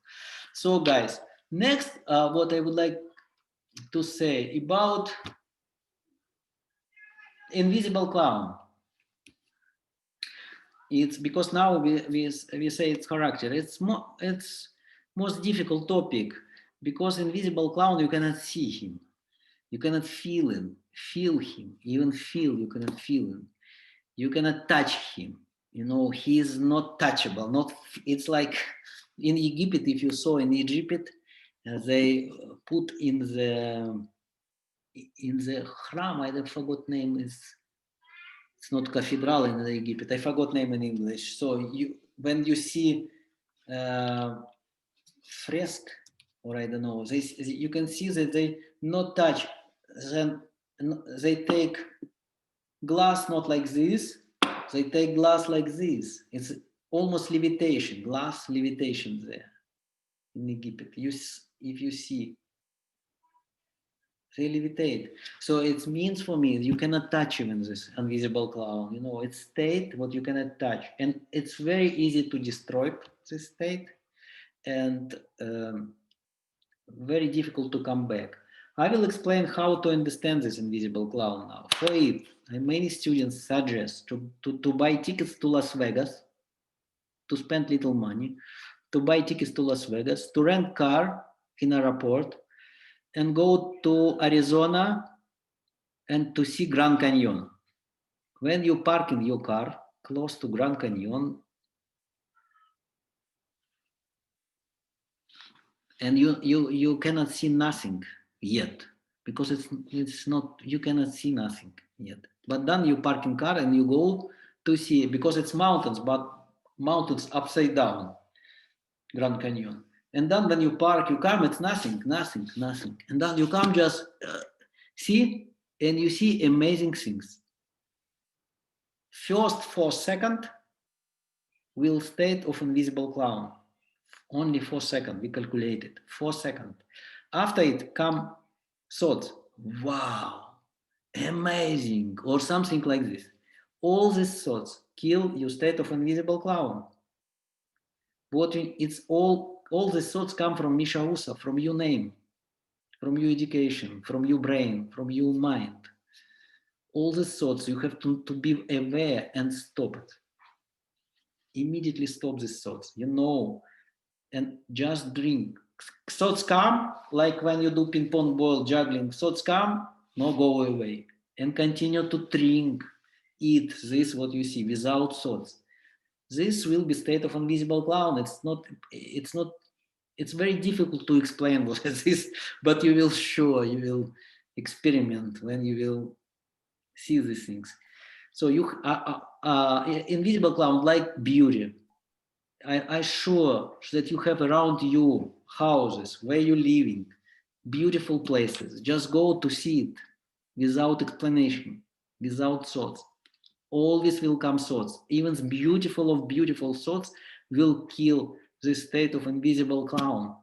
So guys, next what I would like to say about invisible clown. It's because now we say its character. It's most difficult topic because invisible clown, you cannot see him, you cannot feel him, even feel you cannot feel him, you cannot touch him. He is not touchable. It's like in Egypt. If you saw in Egypt, they put in the Hram. I forgot name is. It's not cathedral in Egypt. I forgot name in English. So when you see fresque, or I don't know, you can see that they not touch. Then they take glass not like this. They take glass like this. It's almost levitation, glass levitation there in Egypt. If you see. They levitate. So it means for me, you cannot touch even this invisible clown. It's state what you cannot touch. And it's very easy to destroy this state and very difficult to come back. I will explain how to understand this invisible clown now. For it, many students suggest to buy tickets to Las Vegas, to spend little money, to buy tickets to Las Vegas, to rent car in airport, and go to Arizona and to see Grand Canyon. When you park in your car close to Grand Canyon, and you cannot see nothing yet because it's not, you cannot see nothing yet. But then you park in car and you go to see, because it's mountains, but mountains upside down, Grand Canyon. And then when you park, you come, it's nothing. And then you come just see, and you see amazing things. First 4 seconds will state of invisible clown. Only 4 seconds, we calculated, 4 seconds. After it come thoughts, wow, amazing, or something like this. All these thoughts kill your state of invisible clown. It's all these thoughts come from Misha Usov, from your name, from your education, from your brain, from your mind. all these thoughts, you have to be aware and stop it. Immediately stop these thoughts, you know, and just drink. Thoughts come, like when you do ping pong ball juggling, thoughts come, no, go away. And continue to drink, eat this, what you see, without thoughts. This will be state of invisible clown. It's very difficult to explain what it is, but you will experiment when you will see these things. So you invisible clown like beauty. I sure that you have around you houses where you're living, beautiful places. Just go to see it without explanation, without thoughts. Always will come thoughts. Even beautiful of beautiful thoughts will kill this state of invisible clown.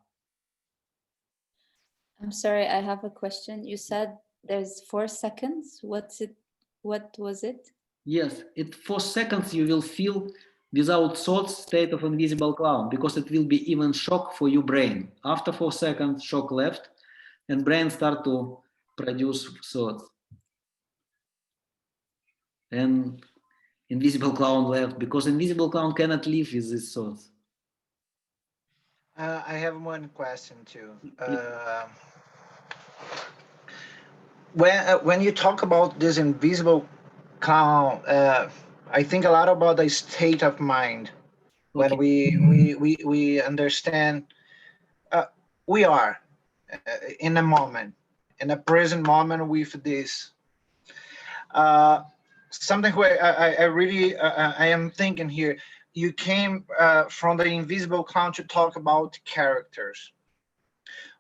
I'm sorry, I have a question. You said there's 4 seconds. What was it? Yes, 4 seconds you will feel without thoughts state of invisible clown, because it will be even shock for your brain. After 4 seconds, shock left, and brain start to produce thoughts. And invisible clown left, because invisible clown cannot live with these thoughts. I have one question too. When you talk about this invisible clown, I think a lot about the state of mind. When we understand we are in a moment, in a present moment with this. Something where I really I am thinking here. You came from the invisible clown to talk about characters.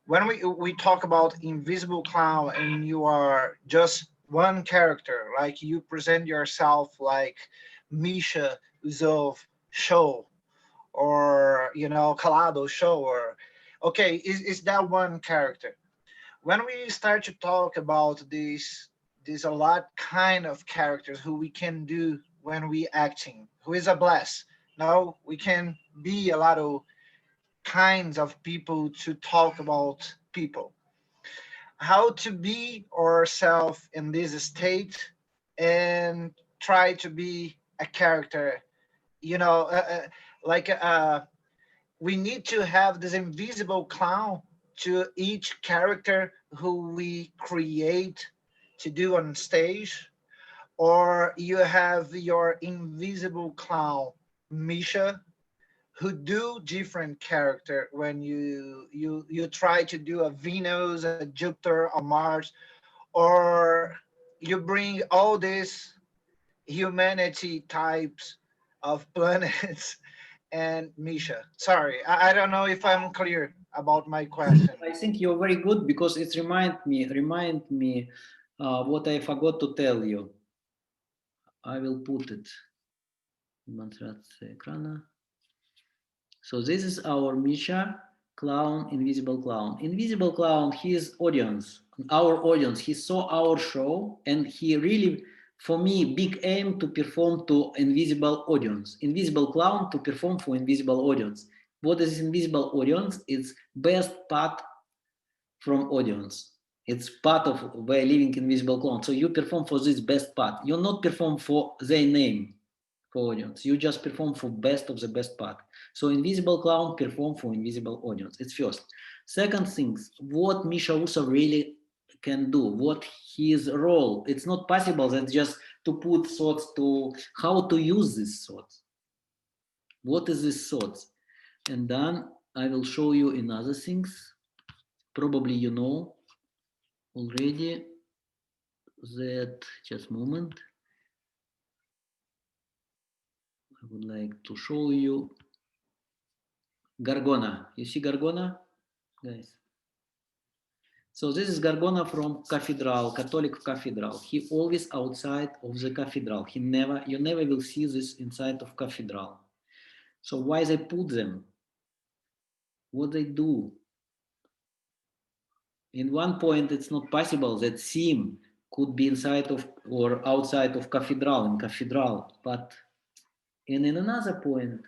When we talk about invisible clown and you are just one character, like you present yourself like Misha Usov show, or Kalado show, or okay, is that one character? When we start to talk about there's a lot kind of characters who we can do when we acting, who is a bless. Now we can be a lot of kinds of people to talk about people. How to be ourselves in this state and try to be a character, we need to have this invisible clown to each character who we create to do on stage, or you have your invisible clown Misha who do different character when you try to do a Venus, a Jupiter, a Mars, or you bring all these humanity types of planets and Misha. Sorry, I don't know if I'm clear about my question. I think you're very good, because it remind me what I forgot to tell you. I will put it. Демонстрация экрана. So this is our Misha clown, invisible clown. Invisible clown, his audience, our audience, he saw our show, and he really, for me, big aim to perform to invisible audience. Invisible clown to perform for invisible audience. What is invisible audience? It's best part from audience. It's part of where living invisible clown. So you perform for this best part. You not perform for their name for audience. You just perform for best of the best part. So invisible clown perform for invisible audience. It's first. Second things, what Misha Usov really can do, what his role. It's not possible that just to put thoughts to how to use these thoughts. What is this thoughts? And then I will show you in other things. Probably you know already that, just a moment. I would like to show you Gargona. You see Gargona, guys? So this is Gargona from cathedral, Catholic cathedral. He always outside of the cathedral. You never will see this inside of cathedral. So why they put them? What they do? In one point, it's not possible that theme could be inside of or outside of cathedral, but in another point,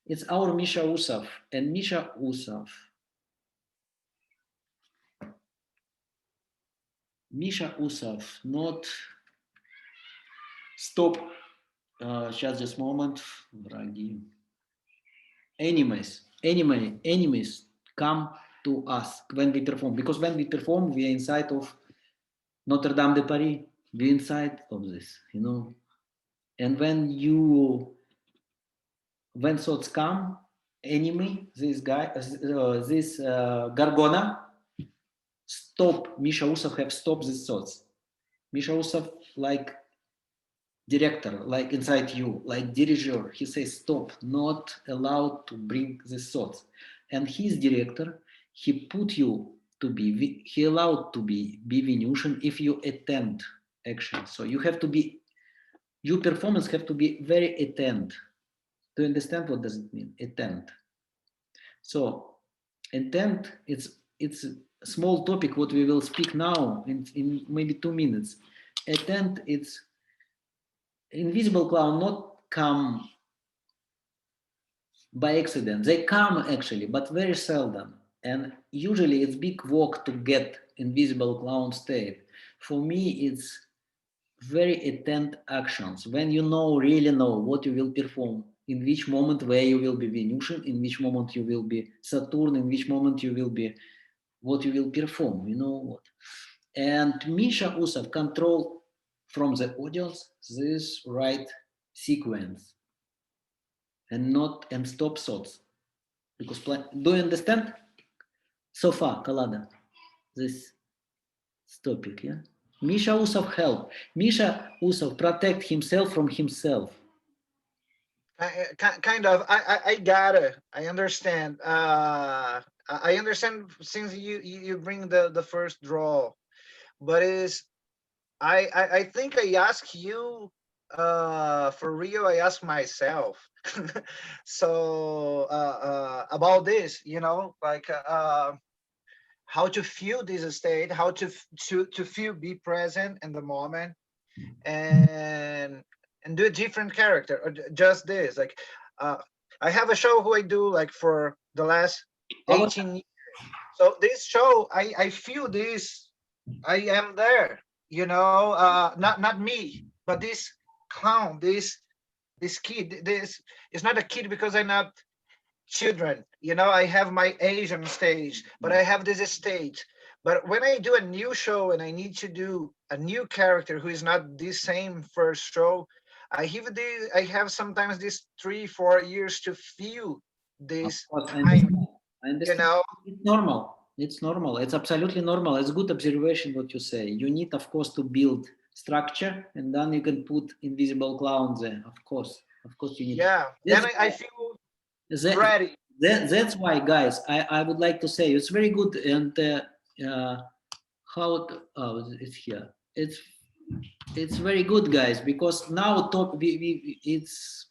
it's our Misha Usov, and Misha Usov. Misha Usov, not stop. Just moment. Enemies come to us when we perform, because when we perform, we are inside of Notre Dame de Paris. We're inside of this, you know. And when thoughts come, enemy, this guy, this Gargona, stop. Misha Usov have stopped these thoughts. Misha Usov, like director, like inside you, like diriger, he says stop, not allowed to bring these thoughts. And his director, he put you to be, he allowed to be Venusian if you attend action. So you have to be, your performance have to be very attend. Do you understand what does it mean? Attend. So attend, it's a small topic what we will speak now in maybe 2 minutes. Attend, it's invisible clown not come by accident. They come actually, but very seldom. And usually it's big work to get invisible clown state. For me, it's very attent actions. When you know, really know what you will perform, in which moment where you will be Venusian, in which moment you will be Saturn, in which moment you will be what you will perform, you know what. And Misha Usov control from the audience this right sequence and not and stop thoughts, because do you understand so far, Kalada, this topic? Yeah, Misha Usov help. Misha Usov protect himself from himself. Kind of. I got it. I understand. I understand since you bring the first draw, but I think I ask you for real. I ask myself. So about this, you know, like how to feel this state, how to feel, be present in the moment, and do a different character, or just this. Like I have a show who I do like for the last 18 years. So this show, I feel this. I am there, you know, not me, but this clown, this kid. This is not a kid because I'm not children, you know. I have my Asian stage, but I have this stage. But when I do a new show and I need to do a new character who is not the same first show, I have sometimes this 3-4 years to feel this time, I understand. you know. It's normal. It's normal. It's absolutely normal. It's good observation what you say. You need, of course, to build structure, and then you can put invisible clown there. Of course you need. Yeah. Then I feel ready. That's why, guys, I would like to say it's very good. And it's here. It's very good, guys, because now it's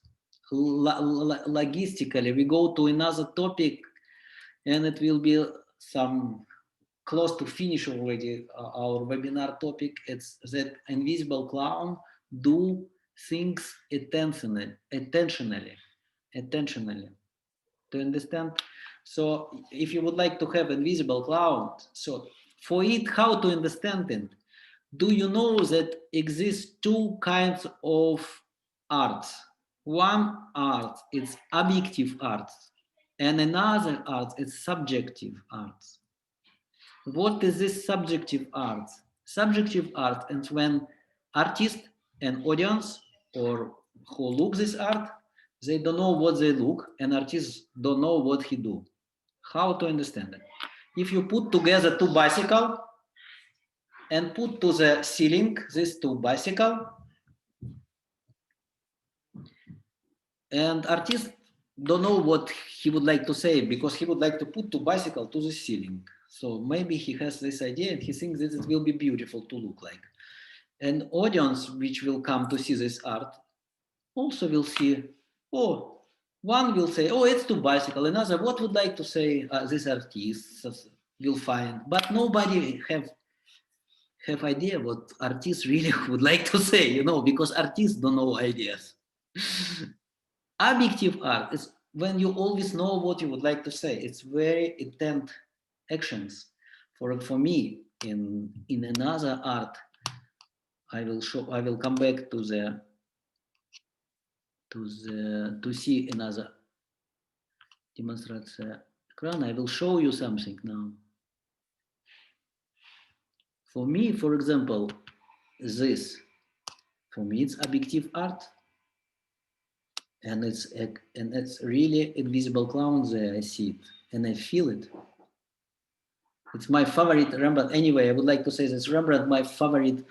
logistically we go to another topic, and it will be some close to finish already our webinar topic. It's that invisible clown do things intentionally. Do you understand? So if you would like to have invisible clown, so for it, how to understand it? Do you know that exists 2 kinds of arts? One art is objective art, and another art is subjective art. What is this subjective art? Subjective art is when artist and audience, or who look this art, they don't know what they look, and artists don't know what he do. How to understand it? If you put together 2 bicycles and put to the ceiling these 2 bicycles, and artist don't know what he would like to say, because he would like to put 2 bicycles to the ceiling. So maybe he has this idea and he thinks that it will be beautiful to look like. An audience which will come to see this art also will see, oh, one will say, oh, it's 2 bicycles. Another, what would like to say this artist will find, but nobody have idea what artists really would like to say, you know, because artists don't know ideas. Objective art is when you always know what you would like to say. It's very intent actions. For me, in another art, I will come back to the to see another demonstration ekrana. I will show you something now. For me, for example, this, for me, it's objective art. And it's really invisible clown there. I see it and I feel it. It's my favorite Rembrandt. Anyway, I would like to say this Rembrandt, my favorite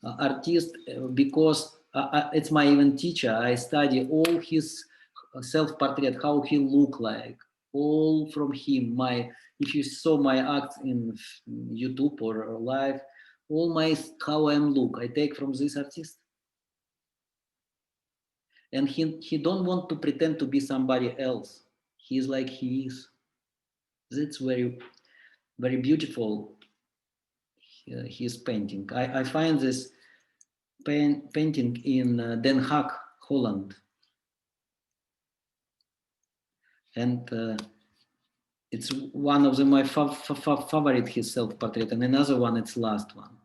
artist, because it's my even teacher. I study all his self-portrait, how he look like, all from him. If you saw my acts in YouTube or live, all my how I look, I take from this artist. And he don't want to pretend to be somebody else. He's like he is. That's very, very beautiful. His painting. I find this painting in Den Haag, Holland, and it's one of my favorite his self-portrait, and another one, it's last one,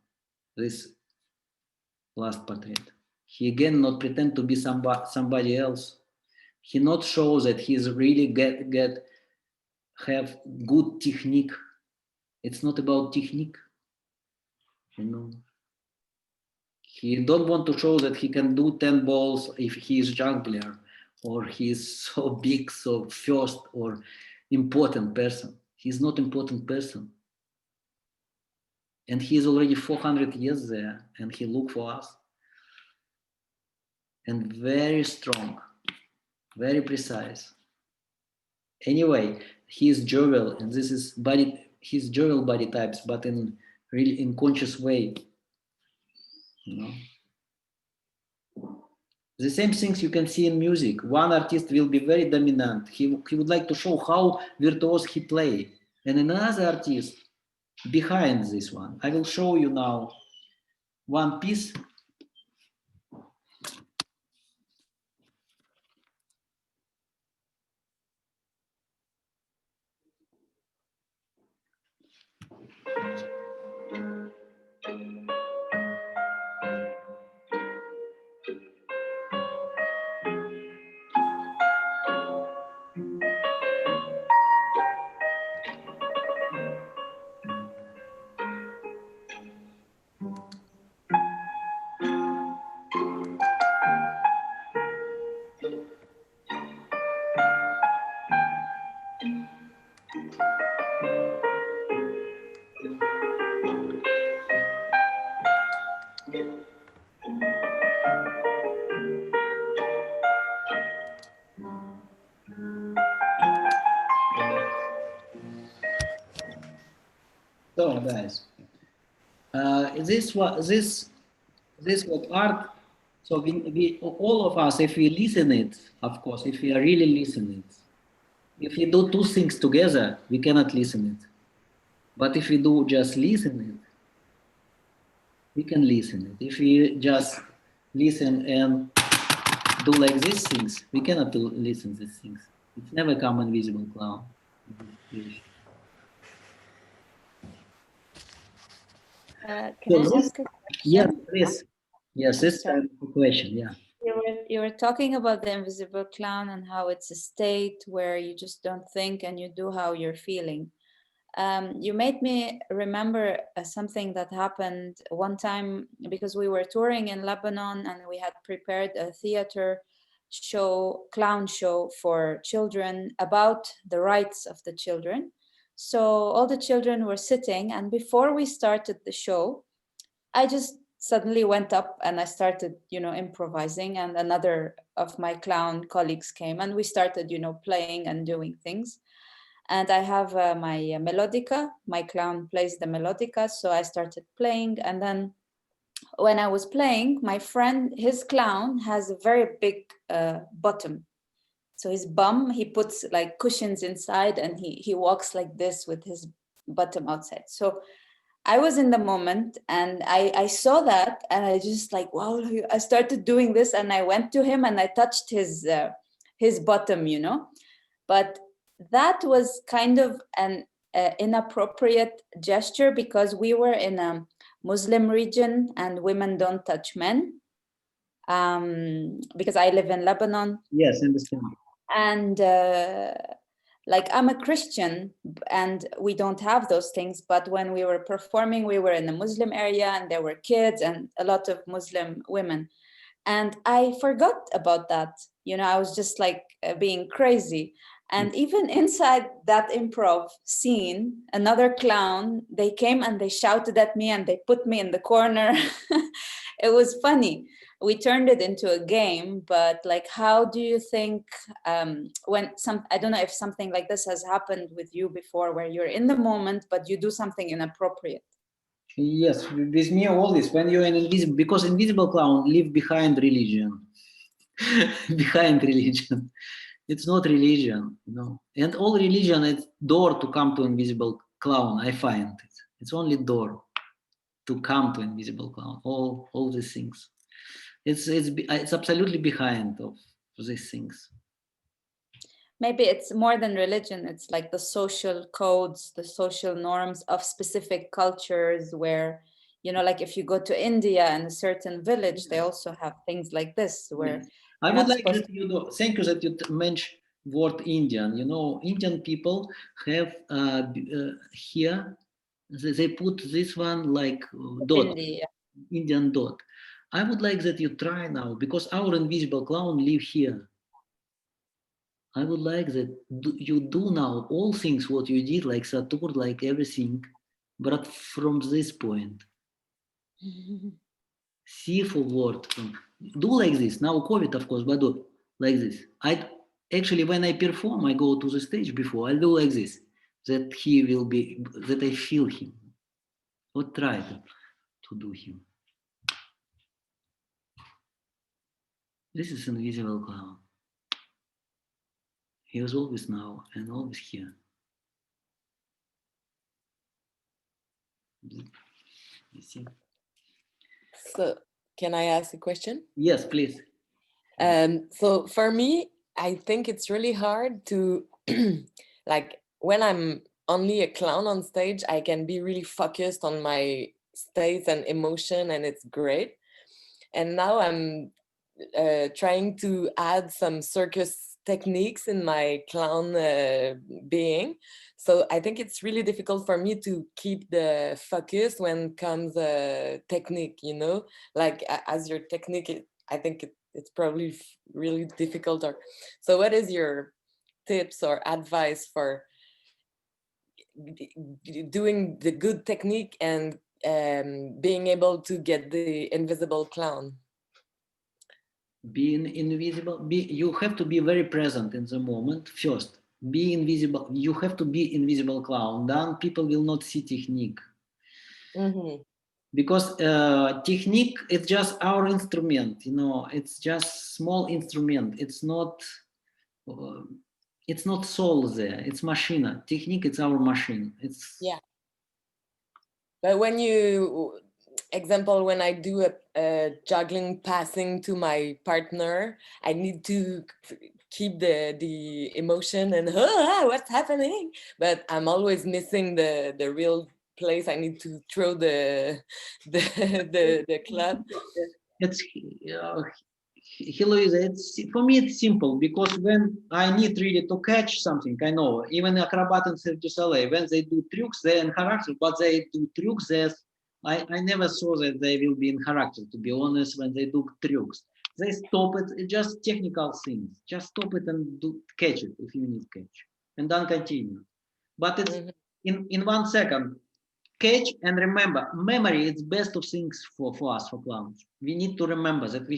this last portrait. He again not pretend to be somebody else. He not show that he's really have good technique. It's not about technique, you know. He don't want to show that he can do 10 balls if he is juggler or he's so big, so first or important person. He's not important person. And he's already 400 years there and he look for us. And very strong, very precise. Anyway, he's jovial, and this is his jovial body types, but in really in conscious way. You know? The same things you can see in music. One artist will be very dominant. He would like to show how virtuose he play. And another artist behind this one. I will show you now one piece. So guys, this was art. So we all of us, if we listen it, of course, if we are really listening it, if we do two things together, we cannot listen it. But if we do just listen it, we can listen it. If we just listen and do like these things, we cannot listen these things. It's never come invisible clown. Can I ask a question? Yes, please. Yes, this kind of question, yeah. You were talking about the invisible clown and how it's a state where you just don't think and you do how you're feeling. You made me remember something that happened one time because we were touring in Lebanon and we had prepared a theater show, clown show for children about the rights of the children. So all the children were sitting, and before we started the show, I just suddenly went up and I started, improvising, and another of my clown colleagues came and we started, playing and doing things. And I have my melodica, my clown plays the melodica, so I started playing. And then when I was playing, my friend, his clown has a very big bottom. So his bum, he puts like cushions inside and he walks like this with his bottom outside. So I was in the moment and I saw that and I just like, wow, I started doing this and I went to him and I touched his bottom, But that was kind of an inappropriate gesture because we were in a Muslim region and women don't touch men. because I live in Lebanon. Yes, I understand. And like I'm a Christian and we don't have those things, but when we were performing, we were in a Muslim area and there were kids and a lot of Muslim women. And I forgot about that. You know, I was just like being crazy. And even inside that improv scene, another clown, they came and they shouted at me and they put me in the corner. It was funny. We turned it into a game, but like, how do you think when I don't know if something like this has happened with you before, where you're in the moment, but you do something inappropriate? Yes, with me always, when you're an invisible, because invisible clown live behind religion. Behind religion. It's not religion, no. And all religion is door to come to invisible clown, I find it. It's only door to come to invisible clown, all these things. It's absolutely behind of these things. Maybe it's more than religion. It's like the social codes, the social norms of specific cultures where, you know, like if you go to India and a certain village, they also have things like this where I would like that you know, thank you that you mentioned word Indian. You know, Indian people have here, they put this one like dot, Indian dot. I would like that you try now, because our invisible clown live here. I would like that you do now all things what you did, like Saturn, like everything, but from this point. See for word. Do like this. Now COVID, of course, but do like this. I actually, when I perform, I go to the stage before. I do like this. That he will be, that I feel him. Or try to do him. This is invisible clown. He was always now and always here. You see? So can I ask a question? Yes, please. So for me, I think it's really hard to like when I'm only a clown on stage, I can be really focused on my state and emotion, and it's great. And now I'm trying to add some circus techniques in my clown being. So I think it's really difficult for me to keep the focus when comes technique, you know, like as your technique, I think it's probably really difficult. Or so what is your tips or advice for doing the good technique and being able to get the invisible clown? Being invisible, you have to be very present in the moment first. Be invisible. You have to be invisible clown. Then people will not see technique. Because technique is just our instrument. You know, it's just small instrument. It's not soul there. It's machine. Technique. It's our machine. It's But when you, example, when I do a juggling passing to my partner, I need to keep the emotion and what's happening, but I'm always missing the real place. I need to throw the club. It's Heloisa, it's for me it's simple, because when I need really to catch something, I know even acrobat in Cirque du Soleil, when they do tricks, they're in character, but they do tricks. I never saw that they will be in character, to be honest. When they do tricks, they stop it. It's just technical things. Just stop it and catch it if you need catch, and then continue. But it's in 1 second. Catch and remember. Memory is best of things for us, for clowns. We need to remember that we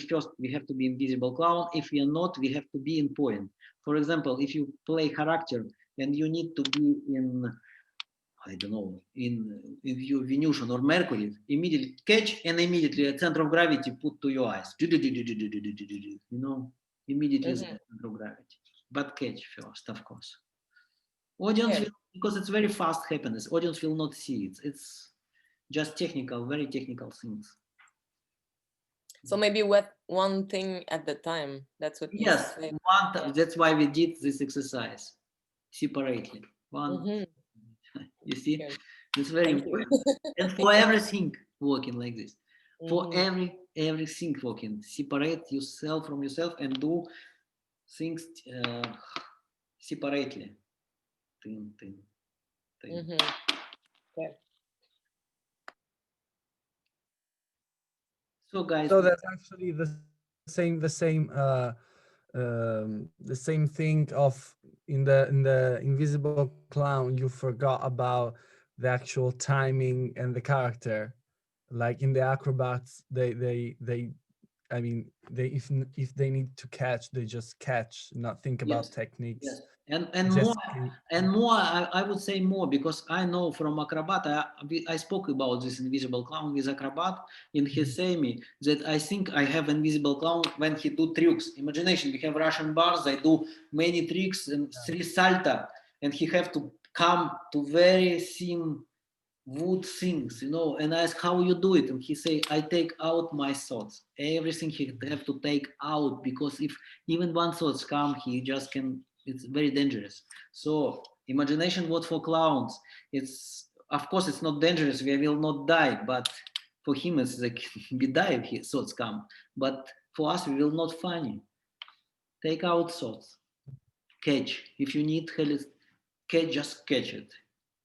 have to be invisible clown. If we are not, we have to be in point. For example, if you play character and you need to be in, I don't know, in your Venusian or Mercury, immediately catch and immediately at center of gravity put to your eyes. You know, immediately center of gravity. But catch first, of course. Audience will, because it's very fast happiness. Audience will not see it. It's just technical, very technical things. So maybe one thing at the time. That's what. Yes, that's why we did this exercise separately. One. You see, it's very important. And for everything working like this. For everything working. Separate yourself from yourself and do things separately. Okay. So guys, So that's actually the same thing of in the invisible clown. You forgot about the actual timing and the character. Like in the acrobats, they I mean, if they need to catch, they just catch, not think about techniques. yes, and Just more. I would say more because I know from acrobat. I spoke about this invisible clown with acrobat, and he say me that I think I have invisible clown when he do tricks. Imagination. We have Russian bars. They do many tricks and 3 salta, and he have to come to very thin wood things, you know, and I ask how you do it, and he say I take out my thoughts. Everything he have to take out because if even one thoughts come, he just can. It's very dangerous. So imagination, what for clowns? It's of course it's not dangerous. We will not die, but for him it's like we die if his thoughts come. But for us, we will not funny. Take out thoughts. Catch if you need help. Catch, just catch it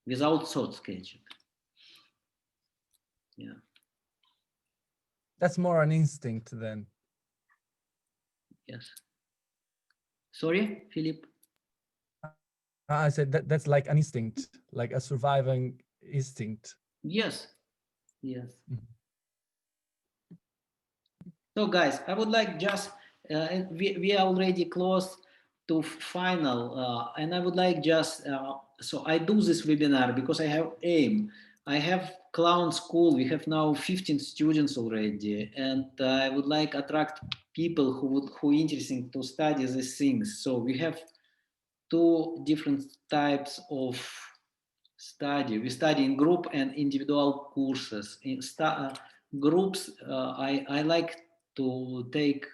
without thoughts. Catch it. Yeah. That's more an instinct then. Yes. Sorry, Philip? I said that's like an instinct, like a surviving instinct. Yes. Yes. So guys, I would like just, we are already close to final, and I would like just, so I do this webinar because I have aim. I have clown school. We have now 15 students already, and I would like attract people who interesting to study these things. So we have 2 different types of study. We study in group and individual courses. In groups, I like to take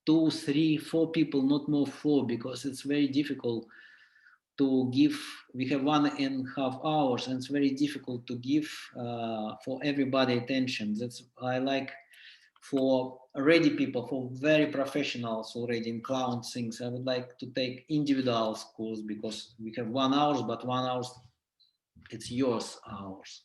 2, 3, 4 people, not more 4, because it's very difficult to give. We have 1.5 hours, and it's very difficult to give for everybody attention. That's I like for ready people, for very professionals already in clown things. I would like to take individual schools because we have 1 hour, but 1 hour it's yours hours.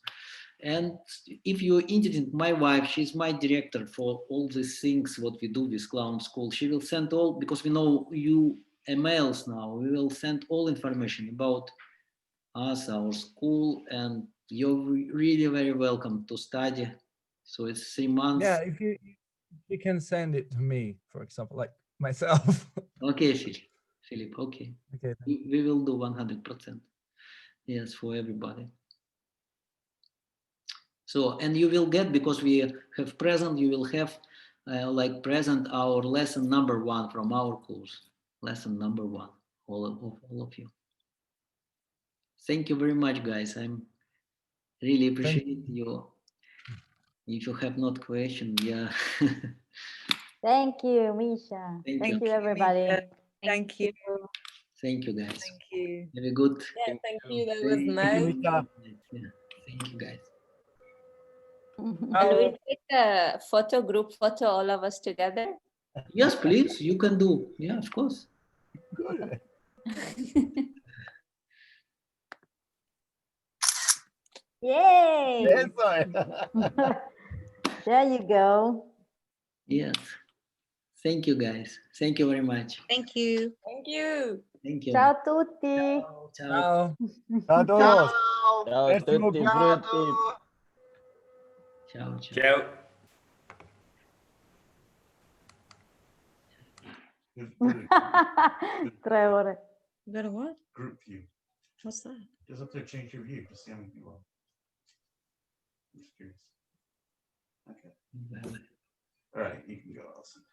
And if you're interested, my wife, she's my director for all these things, what we do with clown school. She will send all, because we know you emails now, we will send all information about us, our school, and you're really very welcome to study. So it's 3 months. Yeah, if you can send it to me, for example, like myself. Okay, Philip, okay. Okay. We will do 100%. Yes, for everybody. So, and you will get, because we have present, you will have like present our lesson number 1 from our course. Lesson number 1, all of you. Thank you very much, guys. I'm really appreciate you. If you have not question, yeah. Thank you, Misha. Thank you, everybody. Thank you. Thank you, guys. Thank you. Very good. Yeah, thank you. That was nice. Yeah. Thank you, guys. Shall we take a group photo, all of us together? Yes, please. You can do. Yeah, of course. Good. Yay! Eso. There you go. Yes. Thank you, guys. Thank you very much. Thank you. Thank you. Thank you. Ciao tutti. Ciao. Ciao a todos. Ciao Merci tutti beaucoup. frutti. Ciao, ciao. Ciao. Trevor. You got a what? Group view. What's that? Just up there, change your view to see how many people are. I'm just curious. Okay. All right, you can go, Allison.